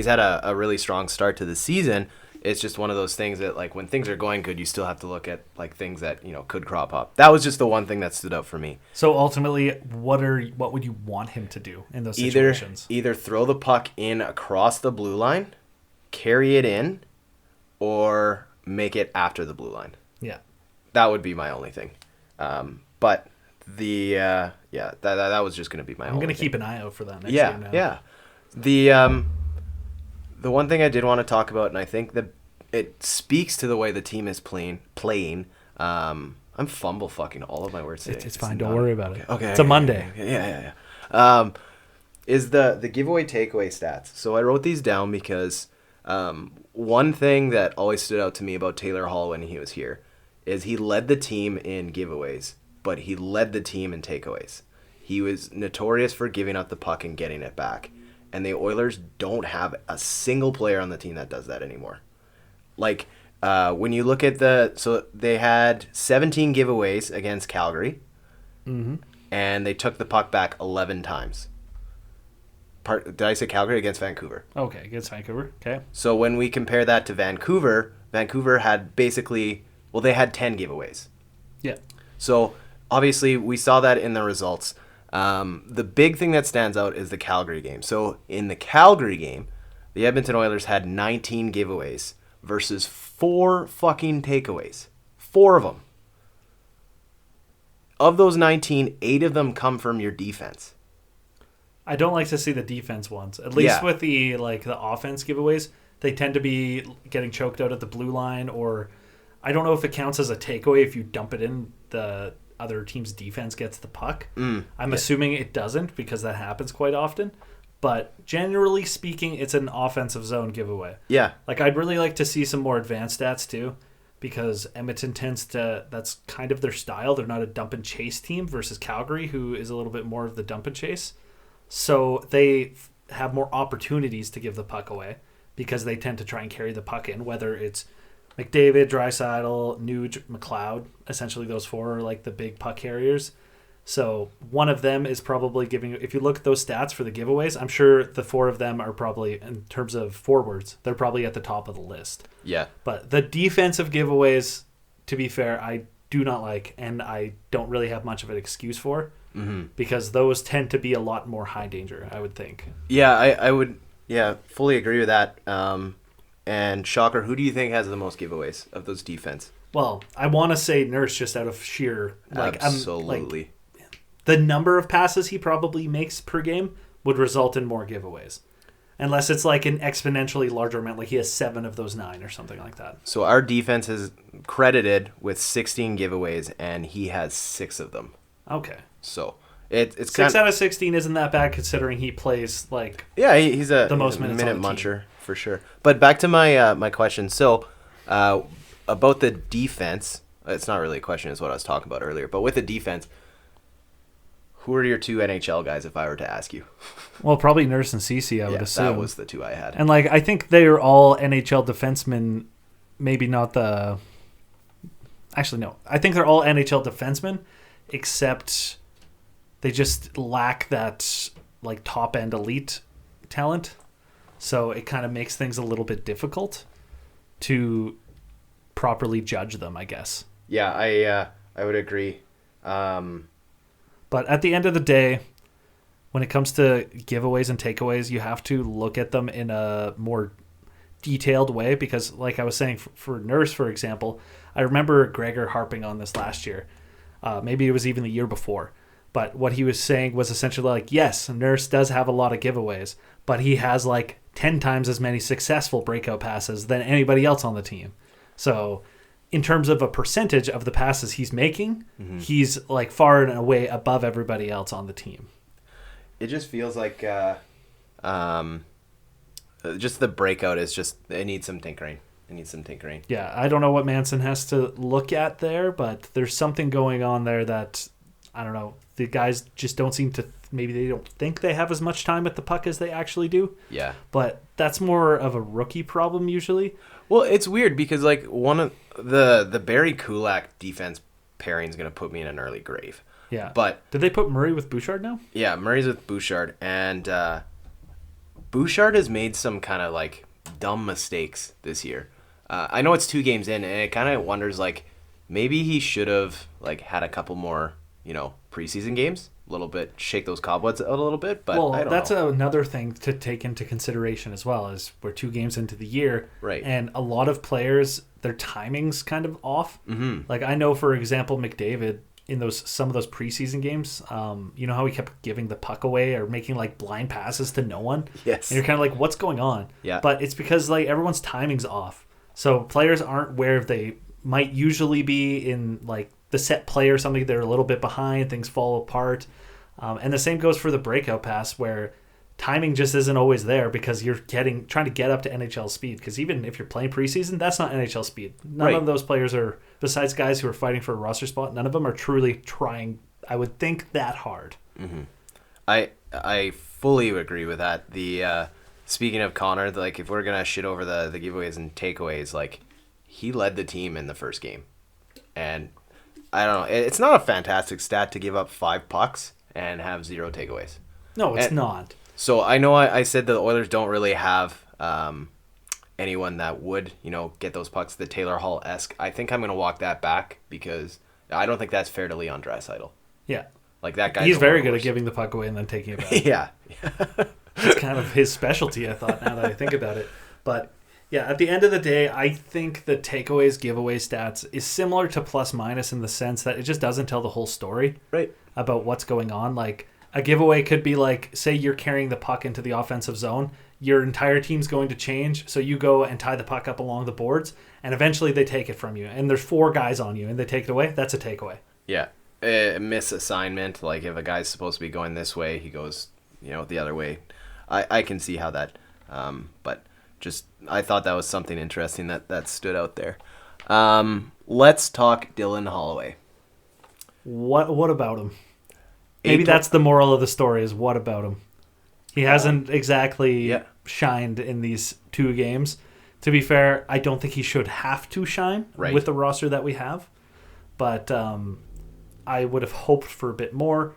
had a really strong start to the season. It's just one of those things that, like, when things are going good, you still have to look at like things that could crop up. That was just the one thing that stood out for me. So ultimately, what would you want him to do in those situations? Either throw the puck in across the blue line, carry it in, or make it after the blue line. Yeah. That would be my only thing. But that was just going to be my. I'm going to keep an eye out for that next year. Game now. Yeah. The one thing I did want to talk about, and I think that it speaks to the way the team is playing. I'm fumble fucking all of my words today. It's fine. Don't worry about it. Okay. It's a Monday. Yeah. Is the giveaway takeaway stats. So I wrote these down because one thing that always stood out to me about Taylor Hall when he was here is he led the team in giveaways, but he led the team in takeaways. He was notorious for giving up the puck and getting it back. And the Oilers don't have a single player on the team that does that anymore. Like, when you look at so they had 17 giveaways against Calgary, and they took the puck back 11 times. Did I say Calgary? Against Vancouver. Okay, against Vancouver. Okay. So when we compare that to Vancouver had basically... Well, they had 10 giveaways. Yeah. So, obviously, we saw that in the results. The big thing that stands out is the Calgary game. So, in the Calgary game, the Edmonton Oilers had 19 giveaways versus 4 fucking takeaways. 4 of them. Of those 19, 8 of them come from your defense. I don't like to see the defense ones. At least with the offense giveaways, they tend to be getting choked out at the blue line, or... I don't know if it counts as a takeaway if you dump it in the other team's defense gets the puck. I'm assuming it doesn't because that happens quite often. But generally speaking, it's an offensive zone giveaway. Yeah. Like, I'd really like to see some more advanced stats too, because Edmonton that's kind of their style. They're not a dump and chase team versus Calgary, who is a little bit more of the dump and chase. So they have more opportunities to give the puck away because they tend to try and carry the puck in, whether it's McDavid, Draisaitl, Nuge, McLeod. Essentially, those 4 are like the big puck carriers. So one of them is probably giving... If you look at those stats for the giveaways, I'm sure the 4 of them are probably, in terms of forwards, they're probably at the top of the list. Yeah. But the defensive giveaways, to be fair, I do not like, and I don't really have much of an excuse for, because those tend to be a lot more high danger, I would think. Yeah, I would fully agree with that. And shocker, who do you think has the most giveaways of those defense? Well, I want to say Nurse just out of sheer... Absolutely. The number of passes he probably makes per game would result in more giveaways. Unless it's like an exponentially larger amount, like he has 7 of those 9 or something like that. So our defense is credited with 16 giveaways, and he has 6 of them. Okay. So it's 6 out of 16 isn't that bad considering he plays he's the most minutes minute on the muncher for sure. But back to my my question. So about the defense, it's not really a question, it's what I was talking about earlier. But with the defense, who are your 2 NHL guys if I were to ask you? Well, probably Nurse and Cece, I would assume. That was the 2 I had. And I think they are all NHL defensemen. Maybe not the... Actually, no. I think they're all NHL defensemen, except they just lack that top-end elite talent. So it kind of makes things a little bit difficult to properly judge them, I guess. Yeah, I would agree. But at the end of the day, when it comes to giveaways and takeaways, you have to look at them in a more detailed way, because like I was saying for Nurse, for example, I remember Gregor harping on this last year. Maybe it was even the year before. But what he was saying was essentially like, yes, Nurse does have a lot of giveaways, but he has like 10 times as many successful breakout passes than anybody else on the team. So in terms of a percentage of the passes he's making, he's like far and away above everybody else on the team. It just feels like just the breakout is just, it needs some tinkering. Yeah, I don't know what Manson has to look at there, but there's something going on there that, I don't know, the guys just don't seem to, maybe they don't think they have as much time at the puck as they actually do. Yeah. But that's more of a rookie problem usually. Well, it's weird because like one of the Barry Kulak defense pairing is going to put me in an early grave. Yeah. But did they put Murray with Bouchard now? Yeah, Murray's with Bouchard, and Bouchard has made some kind of like dumb mistakes this year. I know it's 2 games in, and it kind of wonders like maybe he should have like had a couple more, preseason games, a little bit, shake those cobwebs a little bit. But well, I don't that's know. Another thing to take into consideration as well, is we're 2 games into the year, right? And a lot of players, their timing's kind of off. Mm-hmm. Like I know, for example, McDavid in some of those preseason games, you know how he kept giving the puck away or making like blind passes to no one. Yes. And you're kind of like, what's going on? Yeah. But it's because like everyone's timing's off. So players aren't where they might usually be in like the set play or something. They're a little bit behind, things fall apart. And the same goes for the breakout pass, where timing just isn't always there because you're trying to get up to NHL speed. Because even if you're playing preseason, that's not NHL speed. None of those players are, besides guys who are fighting for a roster spot, none of them are truly trying, I would think, that hard. Mm-hmm. I fully agree with that. The speaking of Connor, like if we're gonna shit over the giveaways and takeaways, like he led the team in the first game, and I don't know, it's not a fantastic stat to give up 5 pucks and have 0 takeaways. No, it's not. So I know I said the Oilers don't really have anyone that would, get those pucks, the Taylor Hall-esque. I think I'm going to walk that back because I don't think that's fair to Leon Draisaitl. Yeah. Like that guy. He's very good at giving the puck away and then taking it back. Yeah. It's kind of his specialty, I thought, now that I think about it. But yeah, at the end of the day, I think the takeaways, giveaway stats is similar to plus minus in the sense that it just doesn't tell the whole story about what's going on. Like a giveaway could be like, say you're carrying the puck into the offensive zone, your entire team's going to change, so you go and tie the puck up along the boards, and eventually they take it from you, and there's 4 guys on you, and they take it away. That's a takeaway. Yeah. Misassignment, like if a guy's supposed to be going this way, he goes, the other way. I can see how that, but just I thought that was something interesting that stood out there. Let's talk Dylan Holloway. What about him? Maybe that's the moral of the story, is what about him? He hasn't exactly shined in these 2 games. To be fair, I don't think he should have to shine with the roster that we have. But I would have hoped for a bit more.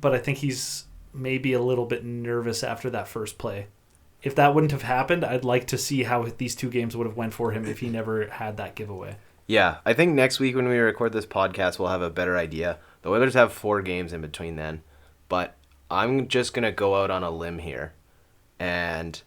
But I think he's maybe a little bit nervous after that first play. If that wouldn't have happened, I'd like to see how these 2 games would have went for him if he never had that giveaway. Yeah, I think next week when we record this podcast, we'll have a better idea. The Oilers have 4 games in between then, but I'm just going to go out on a limb here, and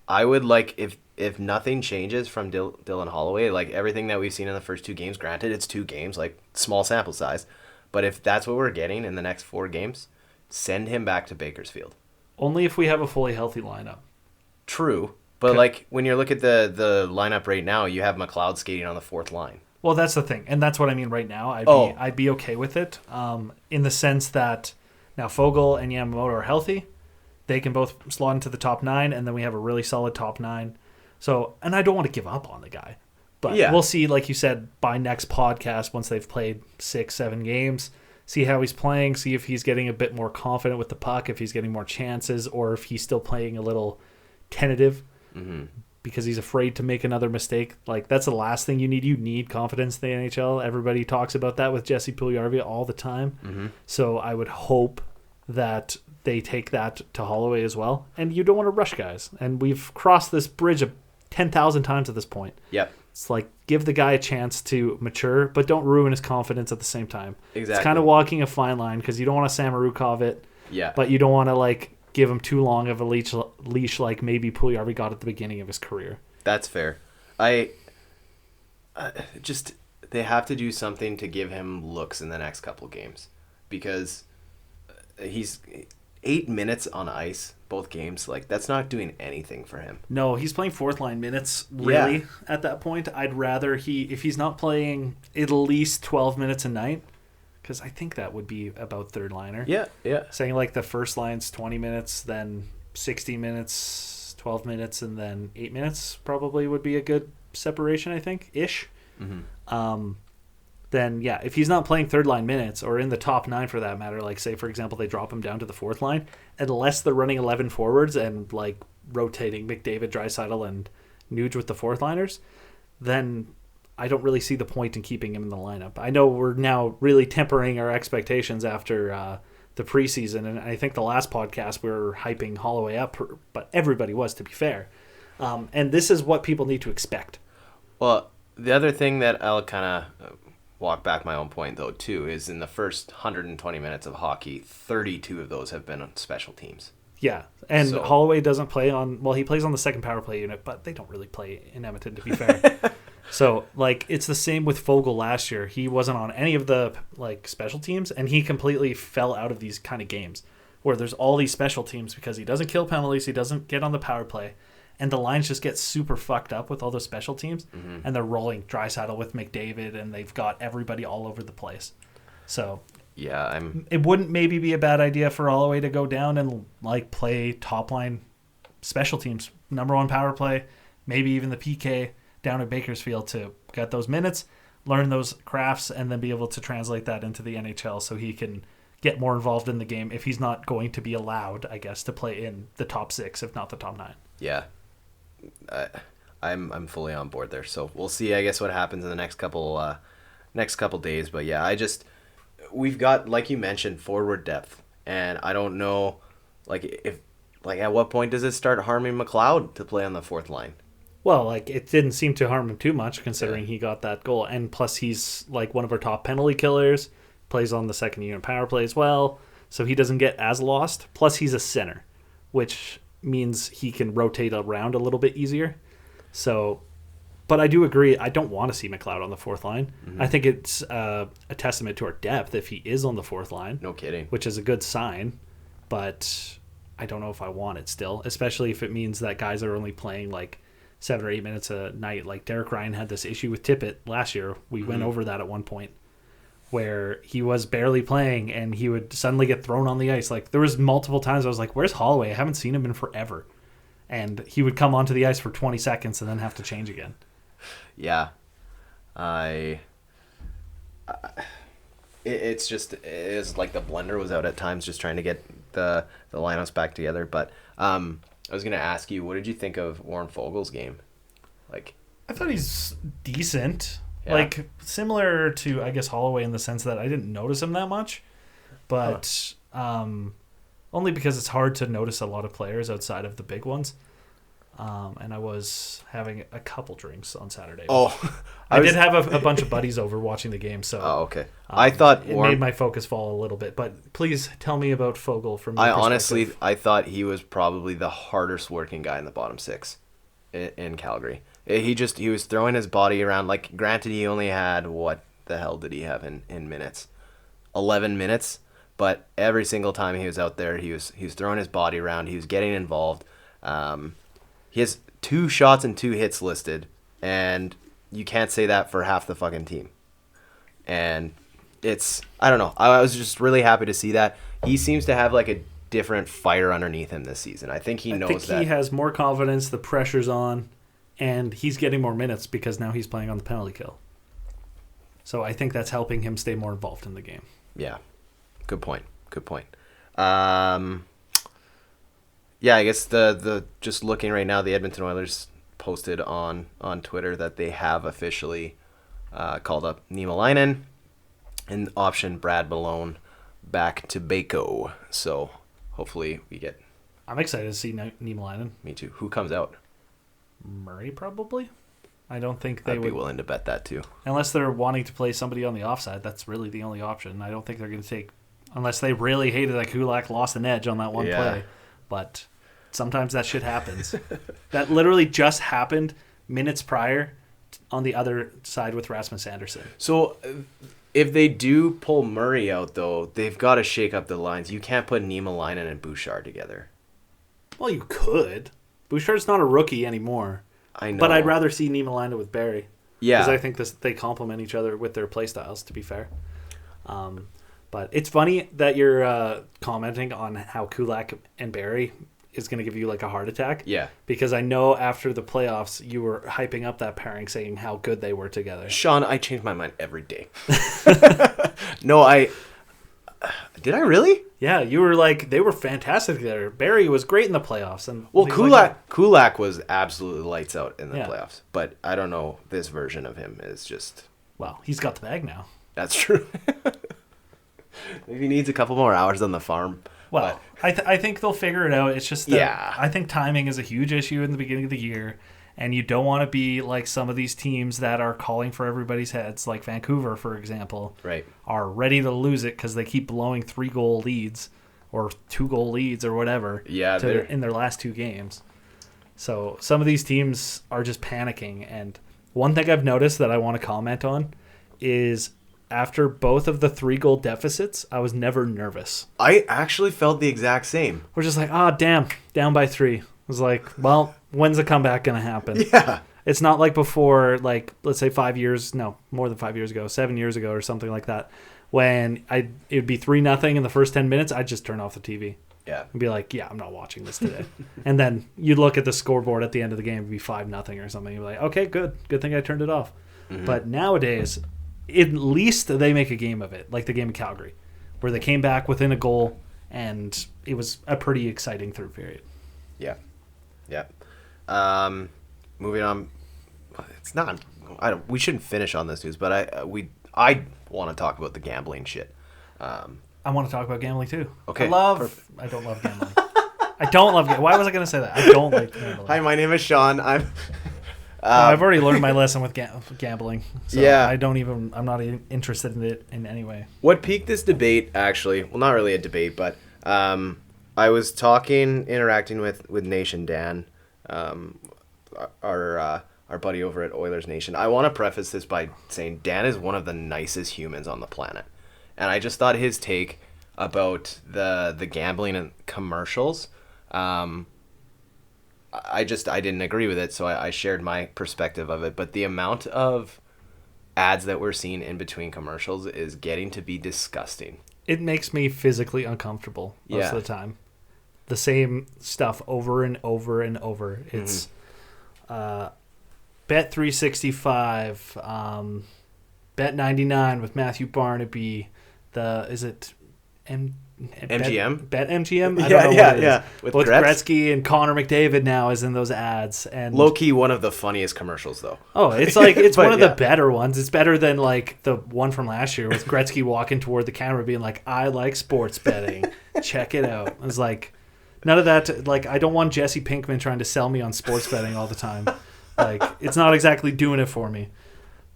I would like, if nothing changes from Dylan Holloway, like everything that we've seen in the first 2 games, granted it's 2 games, like small sample size, but if that's what we're getting in the next 4 games, send him back to Bakersfield. Only if we have a fully healthy lineup. True, but like when you look at the lineup right now, you have McLeod skating on the 4th line. Well, that's the thing, and that's what I mean right now. I'd be okay with it, in the sense that now Fogle and Yamamoto are healthy. They can both slot into the top 9, and then we have a really solid top 9. So, and I don't want to give up on the guy, but we'll see, like you said, by next podcast, once they've played 6-7 games, see how he's playing, see if he's getting a bit more confident with the puck, if he's getting more chances, or if he's still playing a little tentative. Mm-hmm. Because he's afraid to make another mistake. Like, that's the last thing you need. You need confidence in the NHL. Everybody talks about that with Jesse Puljujarvi all the time. Mm-hmm. So I would hope that they take that to Holloway as well. And you don't want to rush guys. And we've crossed this bridge 10,000 times at this point. Yep. It's like, give the guy a chance to mature, but don't ruin his confidence at the same time. Exactly. It's kind of walking a fine line, because you don't want to Samorukov it. Yeah. But you don't want to, like, give him too long of a leash like maybe Puljujarvi got at the beginning of his career. That's fair. I just they have to do something to give him looks in the next couple of games, because he's 8 minutes on ice both games. Like, that's not doing anything for him. No, he's playing fourth line minutes, really, at that point. I'd rather if he's not playing at least 12 minutes a night, because I think that would be about third liner. Yeah. Saying like the first line's 20 minutes, then 60 minutes, 12 minutes, and then 8 minutes probably would be a good separation, I think, ish. Mm-hmm. Then, yeah, if he's not playing third line minutes, or in the top 9 for that matter, like say, for example, they drop him down to the fourth line, unless they're running 11 forwards and like rotating McDavid, Draisaitl, and Nuge with the fourth liners, then I don't really see the point in keeping him in the lineup. I know we're now really tempering our expectations after the preseason, and I think the last podcast we were hyping Holloway up, but everybody was, to be fair. And this is what people need to expect. Well, the other thing that I'll kind of walk back my own point, though, too, is in the first 120 minutes of hockey, 32 of those have been on special teams. Yeah, and so Holloway doesn't play on... Well, he plays on the second power play unit, but they don't really play in Edmonton, to be fair. So, like, it's the same with Fogle last year. He wasn't on any of the, like, special teams, and he completely fell out of these kind of games where there's all these special teams because he doesn't kill penalties, he doesn't get on the power play, and the lines just get super fucked up with all those special teams, and they're rolling Draisaitl with McDavid, and they've got everybody all over the place. So yeah, it wouldn't maybe be a bad idea for Holloway to go down and like play top line special teams, number one power play, maybe even the PK down at Bakersfield to get those minutes, learn those crafts, and then be able to translate that into the NHL so he can get more involved in the game if he's not going to be allowed, I guess, to play in the top 6, if not the top 9. Yeah. I'm fully on board there. So we'll see, I guess, what happens in the next couple days. But yeah, we've got, like you mentioned, forward depth, and I don't know, at what point does it start harming McLeod to play on the fourth line? Well, like, it didn't seem to harm him too much considering he got that goal, and plus he's like one of our top penalty killers, plays on the second unit power play as well, so he doesn't get as lost. Plus he's a center, which means he can rotate around a little bit easier. So, but I do agree, I don't want to see McLeod on the fourth line. I think it's a testament to our depth if he is on the fourth line. No kidding. Which is a good sign, but I don't know if I want it still, especially if it means that guys are only playing like 7 or 8 minutes a night. Like Derek Ryan had this issue with Tippett last year. We went over that at one point, where he was barely playing and he would suddenly get thrown on the ice. Like, there was multiple times I was like, where's Holloway? I haven't seen him in forever. And he would come onto the ice for 20 seconds and then have to change again. Yeah. It's like the blender was out at times just trying to get the lineups back together. But I was going to ask you, what did you think of Warren Fogle's game? Like, I thought he's decent. Yeah. Like, similar to, I guess, Holloway in the sense that I didn't notice him that much. But only because it's hard to notice a lot of players outside of the big ones. And I was having a couple drinks on Saturday. I did have a bunch of buddies over watching the game. So okay. I thought it made my focus fall a little bit. But please tell me about Fogle from your perspective. I thought he was probably the hardest working guy in the bottom 6 in Calgary. He was throwing his body around. Like, granted, he only had, what the hell did he have in minutes? 11 minutes. But every single time he was out there, he was throwing his body around. He was getting involved. He has 2 shots and 2 hits listed, and you can't say that for half the fucking team. And I don't know. I was just really happy to see that. He seems to have like a different fire underneath him this season. I think he knows that. He has more confidence. The pressure's on. And he's getting more minutes because now he's playing on the penalty kill. So I think that's helping him stay more involved in the game. Yeah. Good point. Yeah, I guess the just looking right now, the Edmonton Oilers posted on Twitter that they have officially called up Niemelainen and optioned Brad Malone back to Bako. So hopefully we get... I'm excited to see Niemelainen. Me too. Who comes out? Murray, probably. I don't think I'd be willing to bet that too. Unless they're wanting to play somebody on the offside, that's really the only option. I don't think they're going to take... Unless they really hated that Kulak lost an edge on that one play. But sometimes that shit happens. That literally just happened minutes prior on the other side with Rasmus Anderson. So if they do pull Murray out, though, they've got to shake up the lines. You can't put Niemelainen and Bouchard together. Well, you could. Bouchard's not a rookie anymore. I know. But I'd rather see Niemelainen with Barrie. Yeah. Because I think they complement each other with their play styles, to be fair. But it's funny that you're commenting on how Kulak and Barrie is going to give you like a heart attack. Yeah. Because I know after the playoffs, you were hyping up that pairing, saying how good they were together. Sean, I change my mind every day. No, did I really? Yeah, you were like, they were fantastic together. Barrie was great in the playoffs. And Well, like Kulak was absolutely lights out in the Yeah. playoffs. But I don't know. This version of him is just... Well, he's got the bag now. That's true. Maybe he needs a couple more hours on the farm. Well, I think they'll figure it out. It's just that Yeah. I think timing is a huge issue in the beginning of the year, and you don't want to be like some of these teams that are calling for everybody's heads, like Vancouver, for example, Right. are ready to lose it because they keep blowing 3-goal leads or 2-goal leads or whatever Yeah, in their last 2 games. So some of these teams are just panicking. And one thing I've noticed that I want to comment on is after both of the 3-goal deficits, I was never nervous. I actually felt the exact same. We're just like, damn, down by 3. I was like, well, when's the comeback going to happen? Yeah. It's not like before, like, let's say more than 5 years ago, 7 years ago or something like that, when it would be 3-0 in the first 10 minutes, I'd just turn off the TV. Yeah. And be like, yeah, I'm not watching this today. And then you'd look at the scoreboard at the end of the game, it'd be 5-0 or something. You'd be like, okay, good thing I turned it off. Mm-hmm. But nowadays, at least they make a game of it, like the game of Calgary, where they came back within a goal, and it was a pretty exciting third period. Yeah. Yeah. Moving on. It's not... we shouldn't finish on this news, but I want to talk about the gambling shit. I want to talk about gambling too. Okay. I don't love gambling. I don't love gambling. Why was I going to say that? I don't like gambling. Hi, my name is Sean. I've already learned my lesson with gambling. So Yeah. I'm not interested in it in any way. What piqued this debate, actually, well, not really a debate, but I was interacting with Nation Dan, our buddy over at Oilers Nation. I want to preface this by saying Dan is one of the nicest humans on the planet. And I just thought his take about the gambling and commercials, I didn't agree with it, so I shared my perspective of it. But the amount of ads that we're seeing in between commercials is getting to be disgusting. It makes me physically uncomfortable most of the time. The same stuff over and over and over. It's Bet 365, Bet 99 with Matthew Barnaby. MGM? Bet MGM? I don't know what it is. With Both Gretz? Gretzky and Connor McDavid now is in those ads. And Low-key one of the funniest commercials, though. Oh, it's like it's one of yeah. the better ones. It's better than like the one from last year with Gretzky walking toward the camera being like, I like sports betting. Check it out. It was like, none of that. Like, I don't want Jesse Pinkman trying to sell me on sports betting all the time. Like, it's not exactly doing it for me.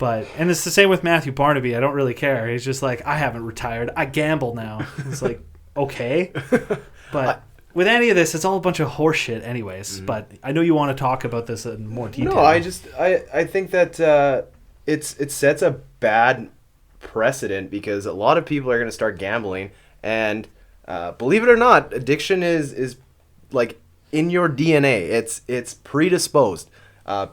And it's the same with Matthew Barnaby. I don't really care. He's just like, I haven't retired. I gamble now. It's like, okay. But with any of this, it's all a bunch of horse shit anyways. Mm-hmm. But I know you want to talk about this in more detail. No, I think that it sets a bad precedent because a lot of people are going to start gambling. And believe it or not, addiction is like in your DNA. It's predisposed.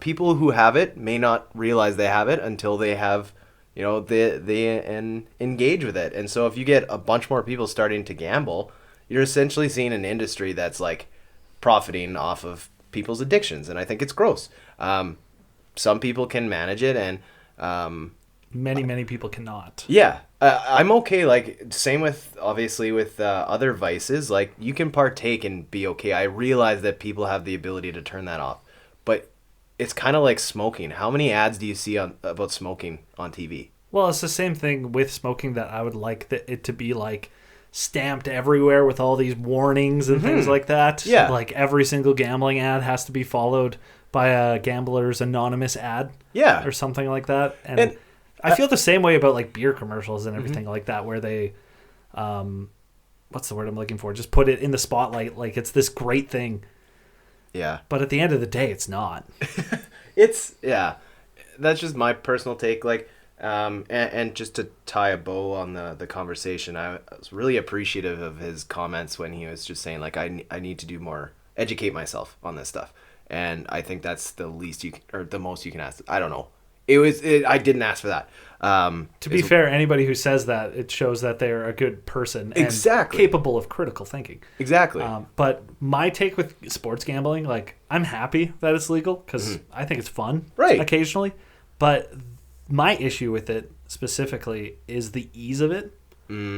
People who have it may not realize they have it until they have, they engage with it. And so if you get a bunch more people starting to gamble, you're essentially seeing an industry that's like profiting off of people's addictions. And I think it's gross. Some people can manage it and many people cannot. Yeah. I'm okay. Like same with obviously with other vices, like you can partake and be okay. I realize that people have the ability to turn that off, but it's kind of like smoking. How many ads do you see about smoking on TV? Well, it's the same thing with smoking that I would like it to be like stamped everywhere with all these warnings and things like that. Yeah. Like every single gambling ad has to be followed by a gambler's anonymous ad. Yeah. Or something like that. And I feel the same way about like beer commercials and everything like that, where they, what's the word I'm looking for? Just put it in the spotlight like it's this great thing. Yeah. But at the end of the day, it's not. It's that's just my personal take. Like, and just to tie a bow on the conversation, I was really appreciative of his comments when he was just saying like, I need to do more, educate myself on this stuff, and I think that's the least or the most you can ask. I don't know. I didn't ask for that. To be fair, anybody who says that, it shows that they're a good person and capable of critical thinking. Exactly. But my take with sports gambling, like, I'm happy that it's legal because I think it's fun occasionally. But my issue with it specifically is the ease of it.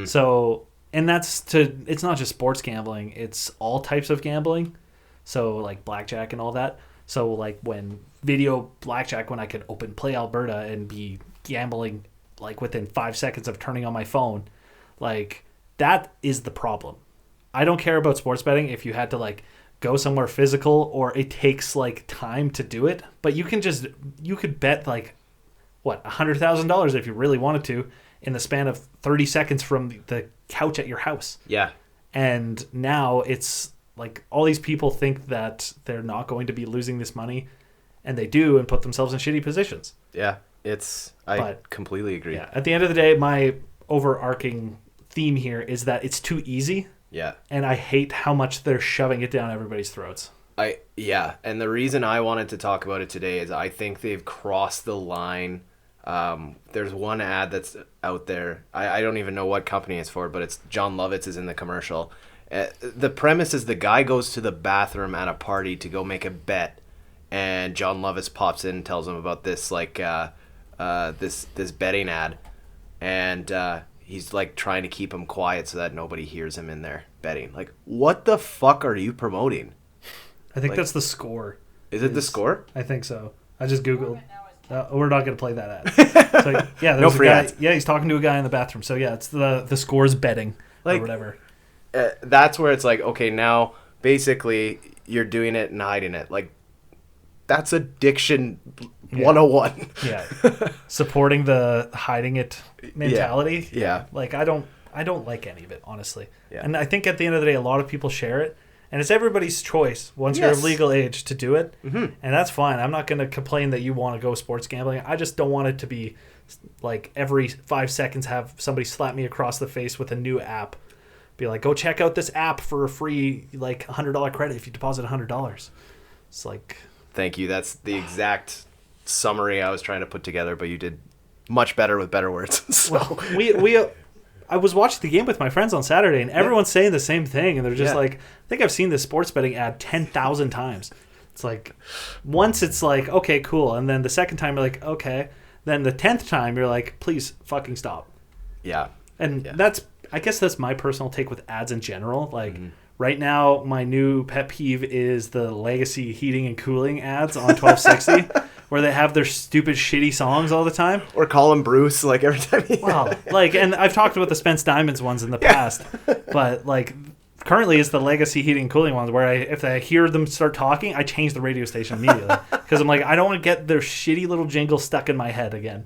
So, and it's not just sports gambling, it's all types of gambling. So, like blackjack and all that. So, like, when video blackjack, when I could open Play Alberta and be gambling, like, within 5 seconds of turning on my phone, like, that is the problem. I don't care about sports betting if you had to, like, go somewhere physical or it takes, like, time to do it. But you could bet, like, what, $100,000 if you really wanted to in the span of 30 seconds from the couch at your house. Yeah. And now it's like all these people think that they're not going to be losing this money, and they do, and put themselves in shitty positions. Yeah, I completely agree. Yeah, at the end of the day, my overarching theme here is that it's too easy. Yeah. And I hate how much they're shoving it down everybody's throats. And the reason I wanted to talk about it today is I think they've crossed the line. There's one ad that's out there. I don't even know what company it's for, but it's John Lovitz is in the commercial. The premise is the guy goes to the bathroom at a party to go make a bet, and John Lovitz pops in and tells him about this this betting ad, and he's like trying to keep him quiet so that nobody hears him in there betting. Like, what the fuck are you promoting? I think that's the score. Is it the score? I think so. I just Googled. We're not going to play that ad. So, yeah, no free ads. Yeah, he's talking to a guy in the bathroom. So yeah, it's the scores betting or whatever. That's where it's like, okay, now basically you're doing it and hiding it. Like, that's addiction 101. Yeah. Supporting the hiding it mentality. Yeah. Like, I don't like any of it, honestly. Yeah. And I think at the end of the day, a lot of people share it. And it's everybody's choice once you're of legal age to do it. Mm-hmm. And that's fine. I'm not going to complain that you want to go sports gambling. I just don't want it to be like every 5 seconds have somebody slap me across the face with a new app. Be like, go check out this app for a free like $100 credit if you deposit $100. It's like... Thank you. That's the exact summary I was trying to put together, but you did much better with better words. So. Well, I was watching the game with my friends on Saturday, and everyone's saying the same thing, and they're just like, I think I've seen this sports betting ad 10,000 times. It's like, once it's like, okay, cool, and then the second time you're like, okay, then the 10th time you're like, please fucking stop. Yeah. And I guess that's my personal take with ads in general. Like, right now, my new pet peeve is the legacy heating and cooling ads on 1260. Where they have their stupid, shitty songs all the time. Or call him Bruce, like, every time Wow. Like, and I've talked about the Spence Diamonds ones in the past. But, like, currently it's the legacy heating and cooling ones where if I hear them start talking, I change the radio station immediately. Because I'm like, I don't want to get their shitty little jingle stuck in my head again.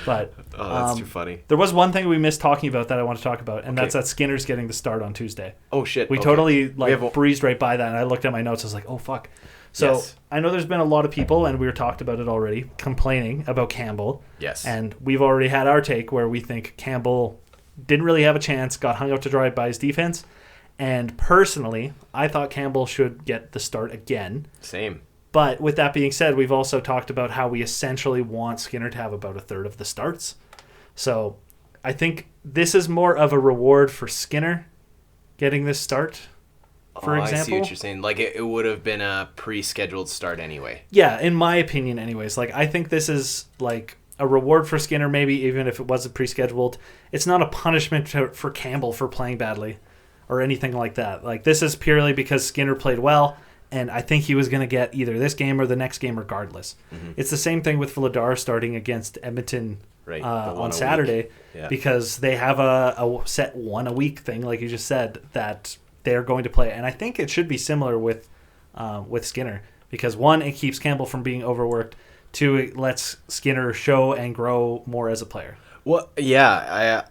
But that's too funny. There was one thing we missed talking about that I want to talk about, and that's that Skinner's getting the start on Tuesday. Oh, shit. We totally, breezed right by that, and I looked at my notes. I was like, oh, fuck. So I know there's been a lot of people, and we talked about it already, complaining about Campbell. Yes. And we've already had our take where we think Campbell didn't really have a chance, got hung out to dry by his defense. And personally, I thought Campbell should get the start again. Same. But with that being said, we've also talked about how we essentially want Skinner to have about a third of the starts. So I think this is more of a reward for Skinner getting this start. For example, I see what you're saying. Like, it would have been a pre-scheduled start anyway. Yeah, in my opinion anyways. Like, I think this is, like, a reward for Skinner, maybe, even if it wasn't pre-scheduled. It's not a punishment for Campbell for playing badly or anything like that. Like, this is purely because Skinner played well, and I think he was going to get either this game or the next game regardless. Mm-hmm. It's the same thing with Vladar starting against Edmonton on Saturday because they have a set one a week thing, like you just said, that they're going to play. And I think it should be similar with Skinner because, one, it keeps Campbell from being overworked. Two, it lets Skinner show and grow more as a player. Well, yeah.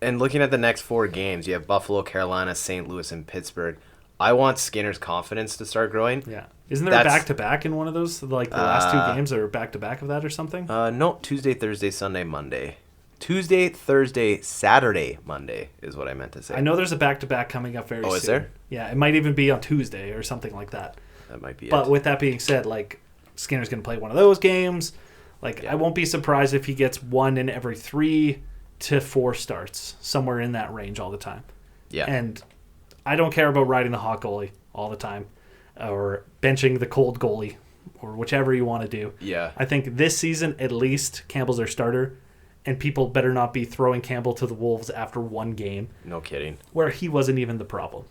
And looking at the next 4 games, you have Buffalo, Carolina, St. Louis, and Pittsburgh. I want Skinner's confidence to start growing. Yeah. Isn't there a back-to-back in one of those? Like the last 2 games are back-to-back of that or something? No, Tuesday, Thursday, Sunday, Monday. Tuesday, Thursday, Saturday, Monday is what I meant to say. I know there's a back-to-back coming up very soon. Oh, is there? Yeah, it might even be on Tuesday or something like that. That might be it. But with that being said, like, Skinner's going to play one of those games. Like, I won't be surprised if he gets 1 in every 3 to 4 starts, somewhere in that range all the time. Yeah. And I don't care about riding the hot goalie all the time or benching the cold goalie or whichever you want to do. Yeah. I think this season, at least, Campbell's their starter, and people better not be throwing Campbell to the Wolves after 1 game. No kidding. Where he wasn't even the problem.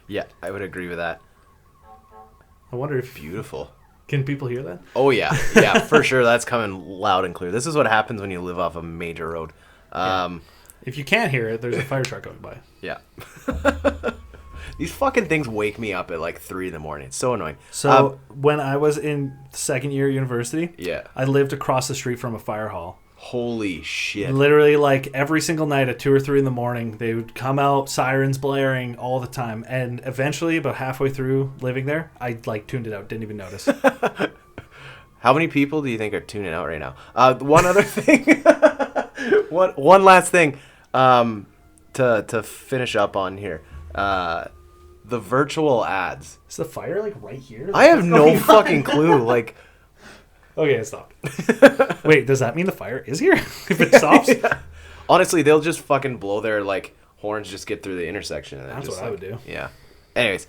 Yeah, I would agree with that. I wonder if... Beautiful. Can people hear that? Oh, yeah. Yeah, for sure. That's coming loud and clear. This is what happens when you live off a major road. If you can't hear it, there's a fire truck going by. Yeah. These fucking things wake me up at like 3 in the morning. It's so annoying. So when I was in second year university, yeah, I lived across the street from a fire hall. Holy shit. Literally, like, every single night at 2 or 3 in the morning, they would come out, sirens blaring all the time. And eventually, about halfway through living there, I, like, tuned it out. Didn't even notice. How many people do you think are tuning out right now? One other thing. one last thing to finish up on here. The virtual ads. Is the fire, like, right here? I have no fucking clue. Like... Okay, it stopped. Wait, does that mean the fire is here? If it stops? Yeah. Honestly, they'll just fucking blow their like horns, just get through the intersection. And That's just, what I would do. Yeah. Anyways,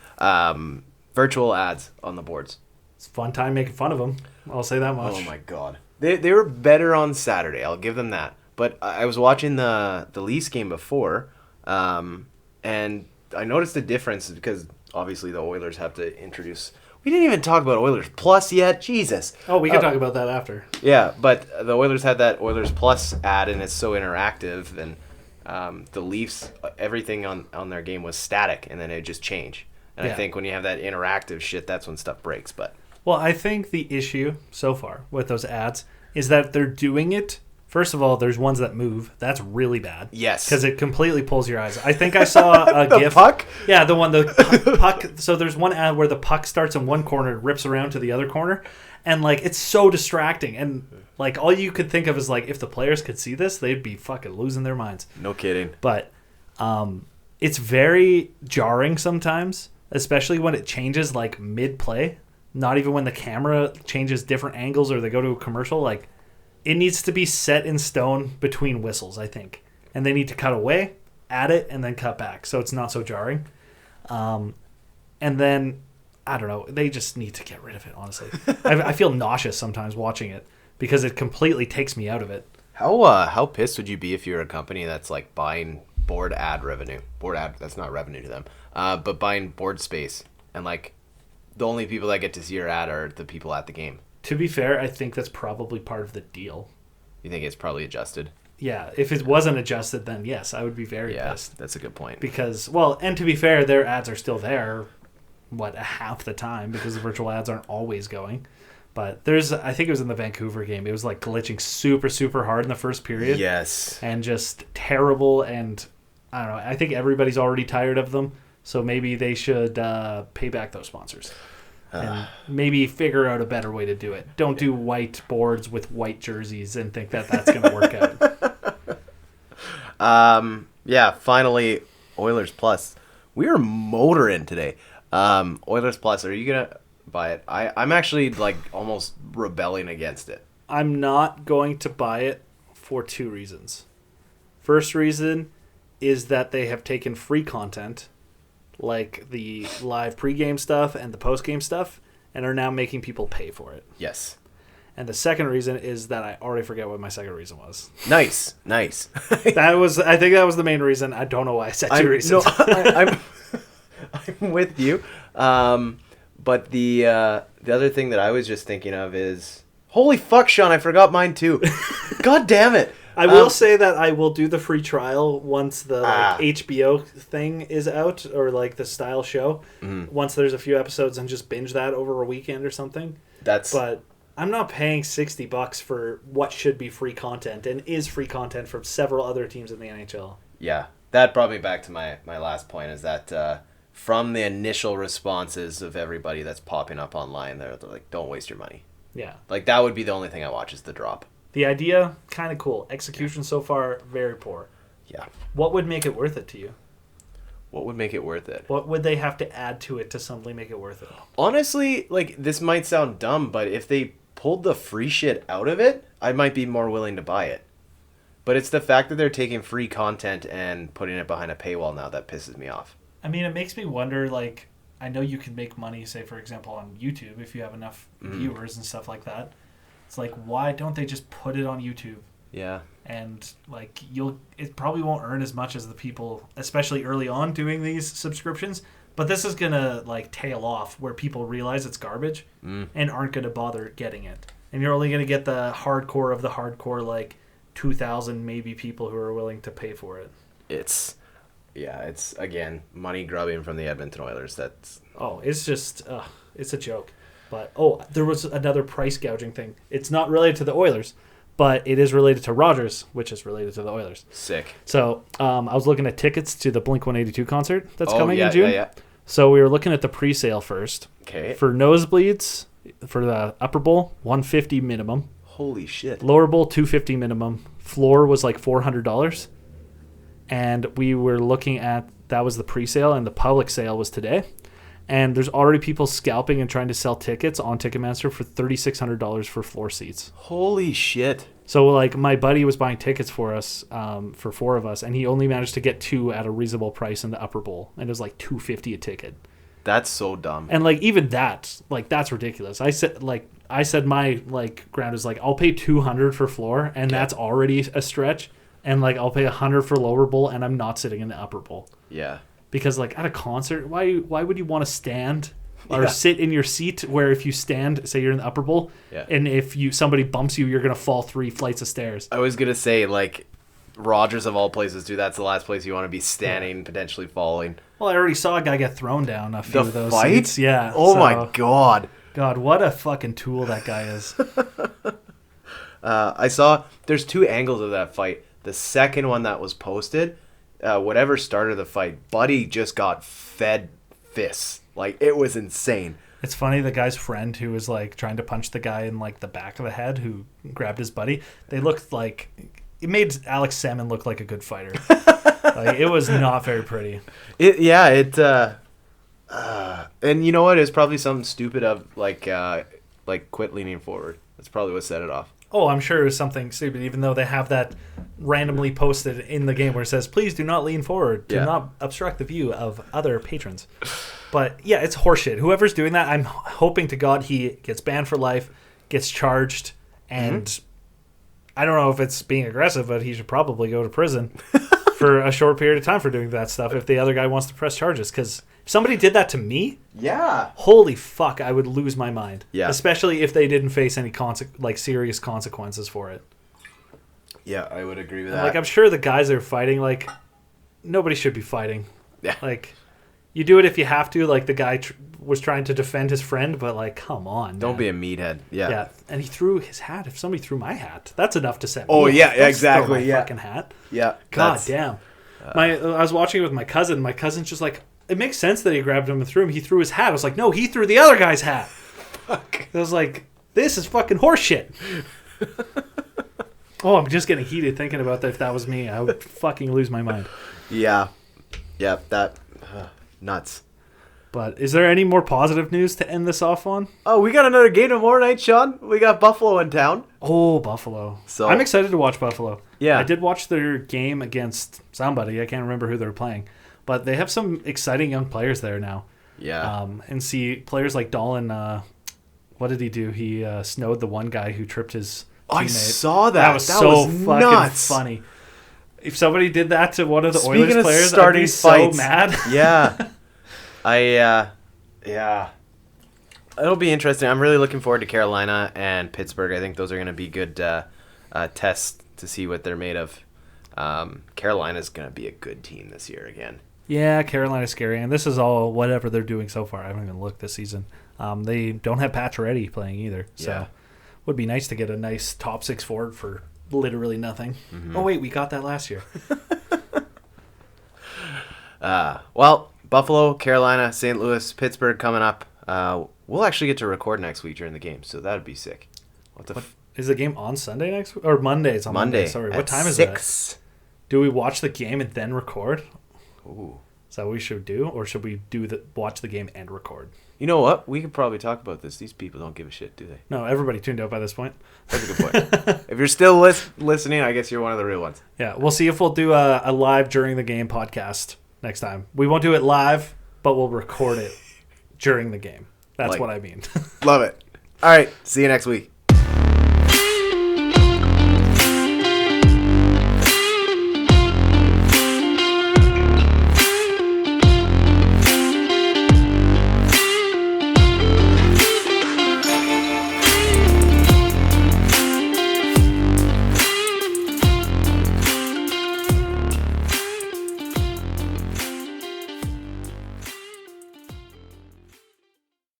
virtual ads on the boards. It's a fun time making fun of them. I'll say that much. Oh my god, they were better on Saturday. I'll give them that. But I was watching the Leafs game before, and I noticed a difference because obviously the Oilers have to introduce. We didn't even talk about Oilers Plus yet. Jesus. Oh, we can talk about that after. Yeah, but the Oilers had that Oilers Plus ad, and it's so interactive. And the Leafs, everything on their game was static, and then it just changed. And I think when you have that interactive shit, that's when stuff breaks. But well, I think the issue so far with those ads is that they're doing it. First of all, there's ones that move. That's really bad. Yes. Because it completely pulls your eyes. I think I saw a the GIF. Puck? Yeah, the puck. So there's one ad where the puck starts in one corner, rips around to the other corner. And, like, it's so distracting. And, like, all you could think of is, like, if the players could see this, they'd be fucking losing their minds. No kidding. But it's very jarring sometimes, especially when it changes, like, mid-play. Not even when the camera changes different angles or they go to a commercial, like... It needs to be set in stone between whistles, I think. And they need to cut away, add it, and then cut back so it's not so jarring. And then, I don't know, they just need to get rid of it, honestly. I feel nauseous sometimes watching it because it completely takes me out of it. How pissed would you be if you're a company that's like buying board ad revenue? Board ad, that's not revenue to them. But buying board space and like the only people that get to see your ad are the people at the game. To be fair, I think that's probably part of the deal. You think it's probably adjusted? Yeah, if it wasn't adjusted, then yes, I would be very pissed. That's a good point. Because, well, and to be fair, their ads are still there, half the time, because the virtual ads aren't always going. But I think it was in the Vancouver game, it was like glitching super, super hard in the first period. Yes. And just terrible, and I don't know, I think everybody's already tired of them, so maybe they should pay back those sponsors. And maybe figure out a better way to do it. Don't do white boards with white jerseys and think that that's going to work out. Yeah, finally, Oilers Plus. We are motoring today. Oilers Plus, are you going to buy it? I'm actually like almost rebelling against it. I'm not going to buy it for 2 reasons. First reason is that they have taken free content like the live pregame stuff and the postgame stuff, and are now making people pay for it. Yes. And the second reason is that I already forget what my second reason was. Nice. I think that was the main reason. I don't know why I said 2 reasons. No, I'm with you. But the other thing that I was just thinking of is, holy fuck, Sean, I forgot mine too. God damn it. I will say that I will do the free trial once the HBO thing is out, or like the style show. Mm-hmm. Once there's a few episodes, and just binge that over a weekend or something. But I'm not paying $60 for what should be free content and is free content from several other teams in the NHL. Yeah, that brought me back to my last point. Is that from the initial responses of everybody that's popping up online, they're like, don't waste your money. Yeah. Like, that would be the only thing I watch is the drop. The idea, kind of cool. Execution so far, very poor. Yeah. What would make it worth it to you? What would make it worth it? What would they have to add to it to suddenly make it worth it? Honestly, like, this might sound dumb, but if they pulled the free shit out of it, I might be more willing to buy it. But it's the fact that they're taking free content and putting it behind a paywall now that pisses me off. I mean, it makes me wonder, like, I know you can make money, say, for example, on YouTube if you have enough viewers and stuff like that. It's like, why don't they just put it on YouTube? Yeah. And, like, it probably won't earn as much as the people, especially early on, doing these subscriptions. But this is going to, like, tail off where people realize it's garbage and aren't going to bother getting it. And you're only going to get the hardcore of the hardcore, like, 2,000 maybe people who are willing to pay for it. It's, again, money grubbing from the Edmonton Oilers. It's just, it's a joke. But, there was another price gouging thing. It's not related to the Oilers, but it is related to Rogers, which is related to the Oilers. Sick. So, I was looking at tickets to the Blink-182 concert that's coming in June. Yeah. So, we were looking at the pre-sale first. Okay. For nosebleeds, for the upper bowl, $150 minimum. Holy shit. Lower bowl, $250 minimum. Floor was like $400. And we were looking at, that was the pre-sale, and the public sale was today. And there's already people scalping and trying to sell tickets on Ticketmaster for $3,600 for floor seats. Holy shit. So, like, my buddy was buying tickets for us, for 4 of us, and he only managed to get 2 at a reasonable price in the upper bowl. And it was like $250 a ticket. That's so dumb. And, like, even that, like, that's ridiculous. I said my, like, ground is, like, I'll pay $200 for floor, and that's already a stretch. And, like, I'll pay $100 for lower bowl, and I'm not sitting in the upper bowl. Yeah. Because, like, at a concert, why would you want to stand or sit in your seat where if you stand, say you're in the upper bowl, and if somebody bumps you, you're going to fall 3 flights of stairs. I was going to say, like, Rogers of all places, dude, that's the last place you want to be standing, potentially falling. Well, I already saw a guy get thrown down a few of those fight? seats. Yeah. Oh, my God. God, what a fucking tool that guy is. I saw there's 2 angles of that fight. The second one that was posted, whatever started the fight, Buddy just got fed fists. Like, it was insane. It's funny, the guy's friend who was, like, trying to punch the guy in, like, the back of the head who grabbed his buddy, they looked like... It made Alex Salmon look like a good fighter. Like, it was not very pretty. And you know what? It's probably something stupid of, like quit leaning forward. That's probably what set it off. Oh, I'm sure it was something stupid, even though they have that randomly posted in the game where it says, please do not lean forward. Do not obstruct the view of other patrons. But, yeah, it's horseshit. Whoever's doing that, I'm hoping to God he gets banned for life, gets charged, and I don't know if it's being aggressive, but he should probably go to prison for a short period of time for doing that stuff if the other guy wants to press charges. Because if somebody did that to me, holy fuck, I would lose my mind. Yeah. Especially if they didn't face any serious consequences for it. Yeah, I would agree with that. Like, I'm sure the guys that are fighting, like, nobody should be fighting. Yeah. Like, you do it if you have to. Like, the guy was trying to defend his friend, but, like, come on, Don't be a meathead. Yeah. Yeah. And he threw his hat. If somebody threw my hat, that's enough to set me off. Don't Exactly. throw my fucking hat. Yeah. God damn. I was watching it with my cousin. My cousin's just like, it makes sense that he grabbed him and threw him. He threw his hat. I was like, no, he threw the other guy's hat. Fuck. I was like, this is fucking horseshit. Oh, I'm just getting heated thinking about that. If that was me, I would fucking lose my mind. Yeah. Yeah, that... nuts. But is there any more positive news to end this off on? Oh, we got another game tomorrow night, Sean. We got Buffalo in town. Oh, Buffalo. So I'm excited to watch Buffalo. Yeah. I did watch their game against somebody. I can't remember who they were playing. But they have some exciting young players there now. Yeah. And see players like Dolan, what did he do? He snowed the one guy who tripped his teammate. I saw that. That was so fucking funny. If somebody did that to one of the Oilers players, I'd be so mad. Yeah. Yeah. It'll be interesting. I'm really looking forward to Carolina and Pittsburgh. I think those are going to be good tests to see what they're made of. Carolina's going to be a good team this year again. Yeah, Carolina's scary. And this is all whatever they're doing so far. I haven't even looked this season. They don't have Pacioretty playing either. So would be nice to get a nice top 6 forward for literally nothing. Mm-hmm. Oh, wait, we got that last year. Well, Buffalo, Carolina, St. Louis, Pittsburgh coming up. We'll actually get to record next week during the game, so that'd be sick. Is the game on Sunday next week? Or Monday? It's on Monday. Sorry. What time is 6? that? Do we watch the game and then record? Ooh. Is that what we should do? Or should we watch the game and record? You know what? We could probably talk about this. These people don't give a shit, do they? No, everybody tuned out by this point. That's a good point. If you're still listening, I guess you're one of the real ones. Yeah, we'll see if we'll do a live during the game podcast next time. We won't do it live, but we'll record it during the game. That's what I mean. Love it. All right. See you next week.